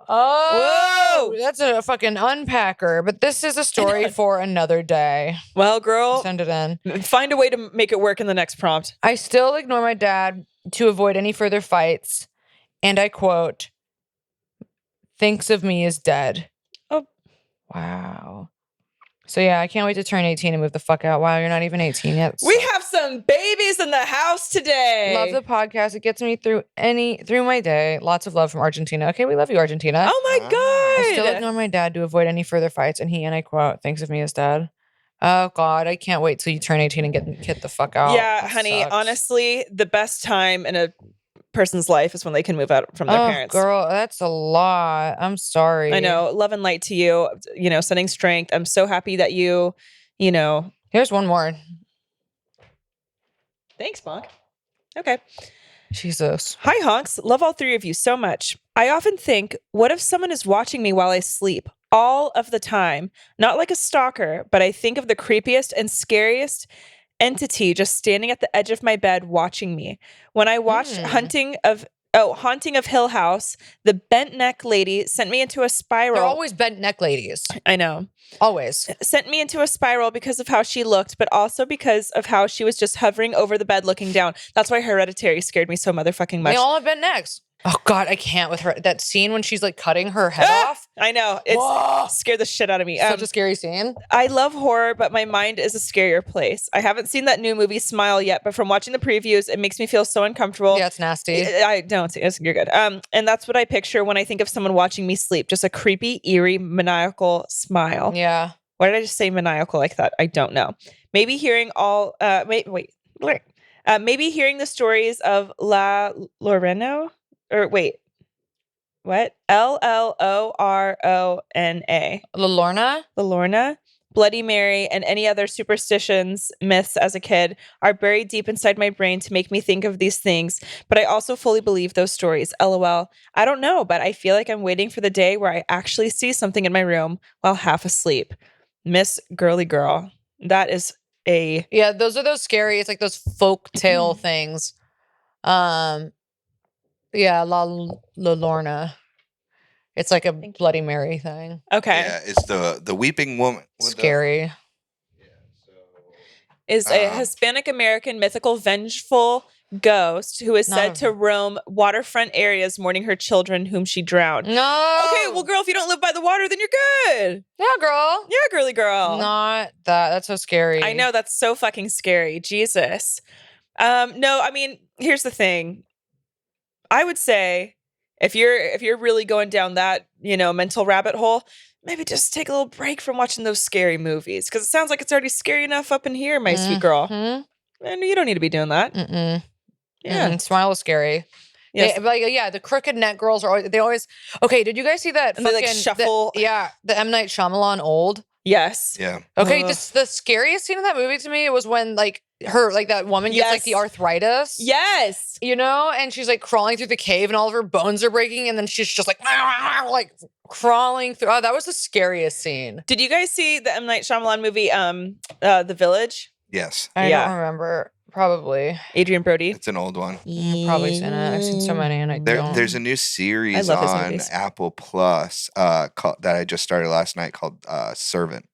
[SPEAKER 1] Oh, that's a fucking unpacker. But this is a story for another day.
[SPEAKER 2] Well, girl,
[SPEAKER 1] send it in.
[SPEAKER 2] Find a way to make it work in the next prompt.
[SPEAKER 1] I still ignore my dad to avoid any further fights. And I quote, thinks of me as dead.
[SPEAKER 2] Oh.
[SPEAKER 1] Wow. So yeah, I can't wait to turn 18 and move the fuck out. Wow, you're not even 18 yet.
[SPEAKER 2] We have some babies in the house today.
[SPEAKER 1] Love the podcast. It gets me through my day. Lots of love from Argentina. Okay, we love you, Argentina.
[SPEAKER 2] Oh my God.
[SPEAKER 1] I still ignore my dad to avoid any further fights, and he, and I quote, thinks of me as dead. Oh God, I can't wait till you turn 18 and get the fuck out.
[SPEAKER 2] Yeah, honey, honestly, the best time in a person's life is when they can move out from their parents.
[SPEAKER 1] Girl, that's a lot. I'm sorry.
[SPEAKER 2] I know. Love and light to you, sending strength. I'm so happy that you.
[SPEAKER 1] Here's one more.
[SPEAKER 2] Thanks, Bonk. Okay.
[SPEAKER 1] Jesus.
[SPEAKER 2] Hi, honks. Love all three of you so much. I often think, what if someone is watching me while I sleep? All of the time. Not like a stalker, but I think of the creepiest and scariest entity just standing at the edge of my bed watching me. When I watched Haunting of Hill House, the bent neck lady sent me into a spiral.
[SPEAKER 1] They're always bent neck ladies.
[SPEAKER 2] I know.
[SPEAKER 1] Always.
[SPEAKER 2] Sent me into a spiral because of how she looked, but also because of how she was just hovering over the bed looking down. That's why Hereditary scared me so motherfucking much.
[SPEAKER 1] They all have bent necks. Oh God, I can't with her. That scene when she's like cutting her head off.
[SPEAKER 2] I know. It's scared the shit out of me.
[SPEAKER 1] Such a scary scene.
[SPEAKER 2] I love horror, but my mind is a scarier place. I haven't seen that new movie Smile yet, but from watching the previews, it makes me feel so uncomfortable.
[SPEAKER 1] Yeah, it's nasty.
[SPEAKER 2] I don't. You're good. And that's what I picture when I think of someone watching me sleep. Just a creepy, eerie, maniacal smile.
[SPEAKER 1] Yeah.
[SPEAKER 2] Why did I just say maniacal like that? I don't know. Maybe hearing maybe hearing the stories of La Lorena. Or wait, what? LLORONA.
[SPEAKER 1] LaLorna?
[SPEAKER 2] LaLorna. Bloody Mary, and any other superstitions, myths as a kid are buried deep inside my brain to make me think of these things, but I also fully believe those stories. LOL. I don't know, but I feel like I'm waiting for the day where I actually see something in my room while half asleep. Miss Girly Girl. That is
[SPEAKER 1] yeah, those are those scary, it's like those folk tale things. Yeah, La Lorna. It's like a Bloody Mary thing.
[SPEAKER 2] Okay.
[SPEAKER 3] Yeah, it's the weeping woman.
[SPEAKER 1] Scary.
[SPEAKER 2] Is a Hispanic American mythical vengeful ghost who is said to roam waterfront areas mourning her children whom she drowned.
[SPEAKER 1] No.
[SPEAKER 2] Okay, well, girl, if you don't live by the water, then you're good.
[SPEAKER 1] Yeah, girl.
[SPEAKER 2] Yeah, girly girl.
[SPEAKER 1] Not that. That's so scary.
[SPEAKER 2] I know, that's so fucking scary. Jesus. No, I mean, here's the thing. I would say if you're really going down that, mental rabbit hole, maybe just take a little break from watching those scary movies, because it sounds like it's already scary enough up in here, my sweet girl. And you don't need to be doing that. Yeah.
[SPEAKER 1] Smile is scary.
[SPEAKER 2] Yes.
[SPEAKER 1] The crooked neck girls are always okay. Did you guys see that?
[SPEAKER 2] And they shuffle.
[SPEAKER 1] The M. Night Shyamalan Old.
[SPEAKER 2] Yes.
[SPEAKER 3] Yeah.
[SPEAKER 1] Okay. The scariest scene in that movie to me was when that woman gets the arthritis.
[SPEAKER 2] Yes.
[SPEAKER 1] And she's crawling through the cave and all of her bones are breaking, and then she's just crawling through. Oh, that was the scariest scene.
[SPEAKER 2] Did you guys see the M. Night Shyamalan movie, The Village?
[SPEAKER 3] Yes.
[SPEAKER 1] I don't remember. Probably.
[SPEAKER 2] Adrian Brody.
[SPEAKER 3] It's an old one.
[SPEAKER 1] I've probably seen it. I've seen so many, and
[SPEAKER 3] There's a new series on Apple Plus that I just started last night called Servant.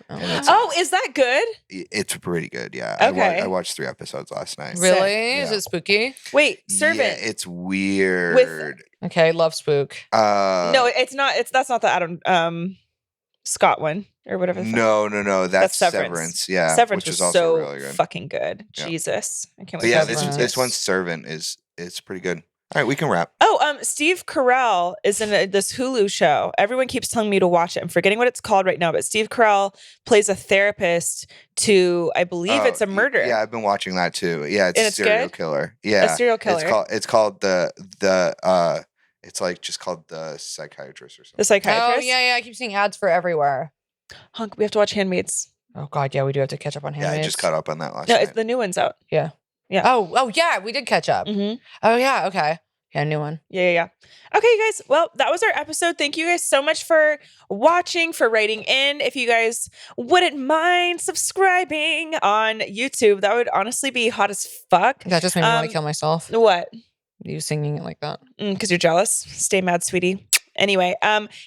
[SPEAKER 2] Oh, is that good?
[SPEAKER 3] It's pretty good, yeah.
[SPEAKER 2] Okay.
[SPEAKER 3] I watched 3 episodes last night.
[SPEAKER 1] Really?
[SPEAKER 3] Yeah.
[SPEAKER 1] Is it spooky?
[SPEAKER 2] Wait, Servant.
[SPEAKER 3] Yeah, it's weird.
[SPEAKER 1] Okay, love spook.
[SPEAKER 2] No, it's not. That's not the Adam Scott one or whatever.
[SPEAKER 3] No. That's Severance. Yeah,
[SPEAKER 2] Severance
[SPEAKER 3] which is
[SPEAKER 2] was
[SPEAKER 3] also
[SPEAKER 2] so
[SPEAKER 3] really good.
[SPEAKER 2] fucking good.
[SPEAKER 3] Yeah.
[SPEAKER 2] Jesus, I can't
[SPEAKER 3] But
[SPEAKER 2] wait.
[SPEAKER 3] yeah, this one's Servant it's pretty good. All right, we can wrap.
[SPEAKER 2] Oh, Steve Carell is in this Hulu show. Everyone keeps telling me to watch it. I'm forgetting what it's called right now, but Steve Carell plays a therapist to, I believe it's a murder.
[SPEAKER 3] Yeah, I've been watching that too. Yeah, it's
[SPEAKER 2] And
[SPEAKER 3] a serial killer. Yeah,
[SPEAKER 2] a serial killer.
[SPEAKER 3] It's called it's just called The Psychiatrist or something.
[SPEAKER 2] The Psychiatrist.
[SPEAKER 1] Oh yeah. I keep seeing ads for everywhere.
[SPEAKER 2] Honk, we have to watch Handmaids.
[SPEAKER 1] Oh God, yeah, we do have to catch up on Handmaids.
[SPEAKER 3] Yeah, I just caught up on that last
[SPEAKER 2] No,
[SPEAKER 3] night.
[SPEAKER 2] the new one's out.
[SPEAKER 1] Yeah.
[SPEAKER 2] Yeah.
[SPEAKER 1] Oh yeah, we did catch up.
[SPEAKER 2] Mm-hmm.
[SPEAKER 1] Oh yeah, okay. Yeah, new one.
[SPEAKER 2] Yeah. Okay, you guys. Well, that was our episode. Thank you guys so much for watching, for writing in. If you guys wouldn't mind subscribing on YouTube, that would honestly be hot as fuck.
[SPEAKER 1] That just made me want to kill myself.
[SPEAKER 2] What?
[SPEAKER 1] You singing it like that.
[SPEAKER 2] Because you're jealous. Stay mad, sweetie. Anyway,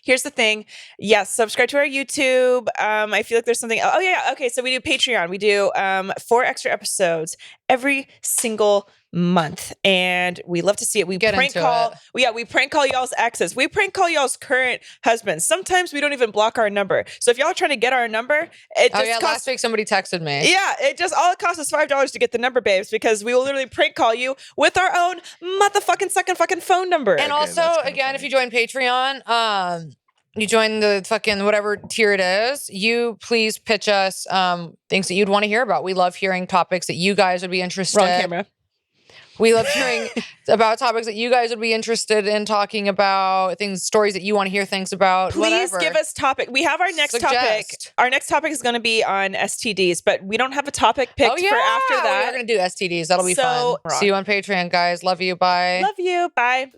[SPEAKER 2] here's the thing. Yes, subscribe to our YouTube. I feel like there's something. Oh yeah. Okay, so we do Patreon. We do 4 extra episodes every single month, and we love to see it. We prank call. We prank call y'all's exes. We prank call y'all's current husbands. Sometimes we don't even block our number. So if y'all are trying to get our number, it just costs.
[SPEAKER 1] Last week somebody texted me.
[SPEAKER 2] Yeah, all it costs us $5 to get the number, babes, because we will literally prank call you with our own motherfucking second fucking phone number.
[SPEAKER 1] And also, again, if you join Patreon, you join the fucking whatever tier it is, you please pitch us things that you'd want to hear about. We love hearing topics that you guys would be interested.
[SPEAKER 2] Wrong camera.
[SPEAKER 1] We love hearing about topics that you guys would be interested in talking about, stories that you want to hear things about.
[SPEAKER 2] Please give us topic. We have our next topic. Our next topic is going to be on STDs, but we don't have a topic picked for after that.
[SPEAKER 1] We're going to do STDs. That'll be fun. See you on Patreon, guys. Love you. Bye.
[SPEAKER 2] Love you. Bye.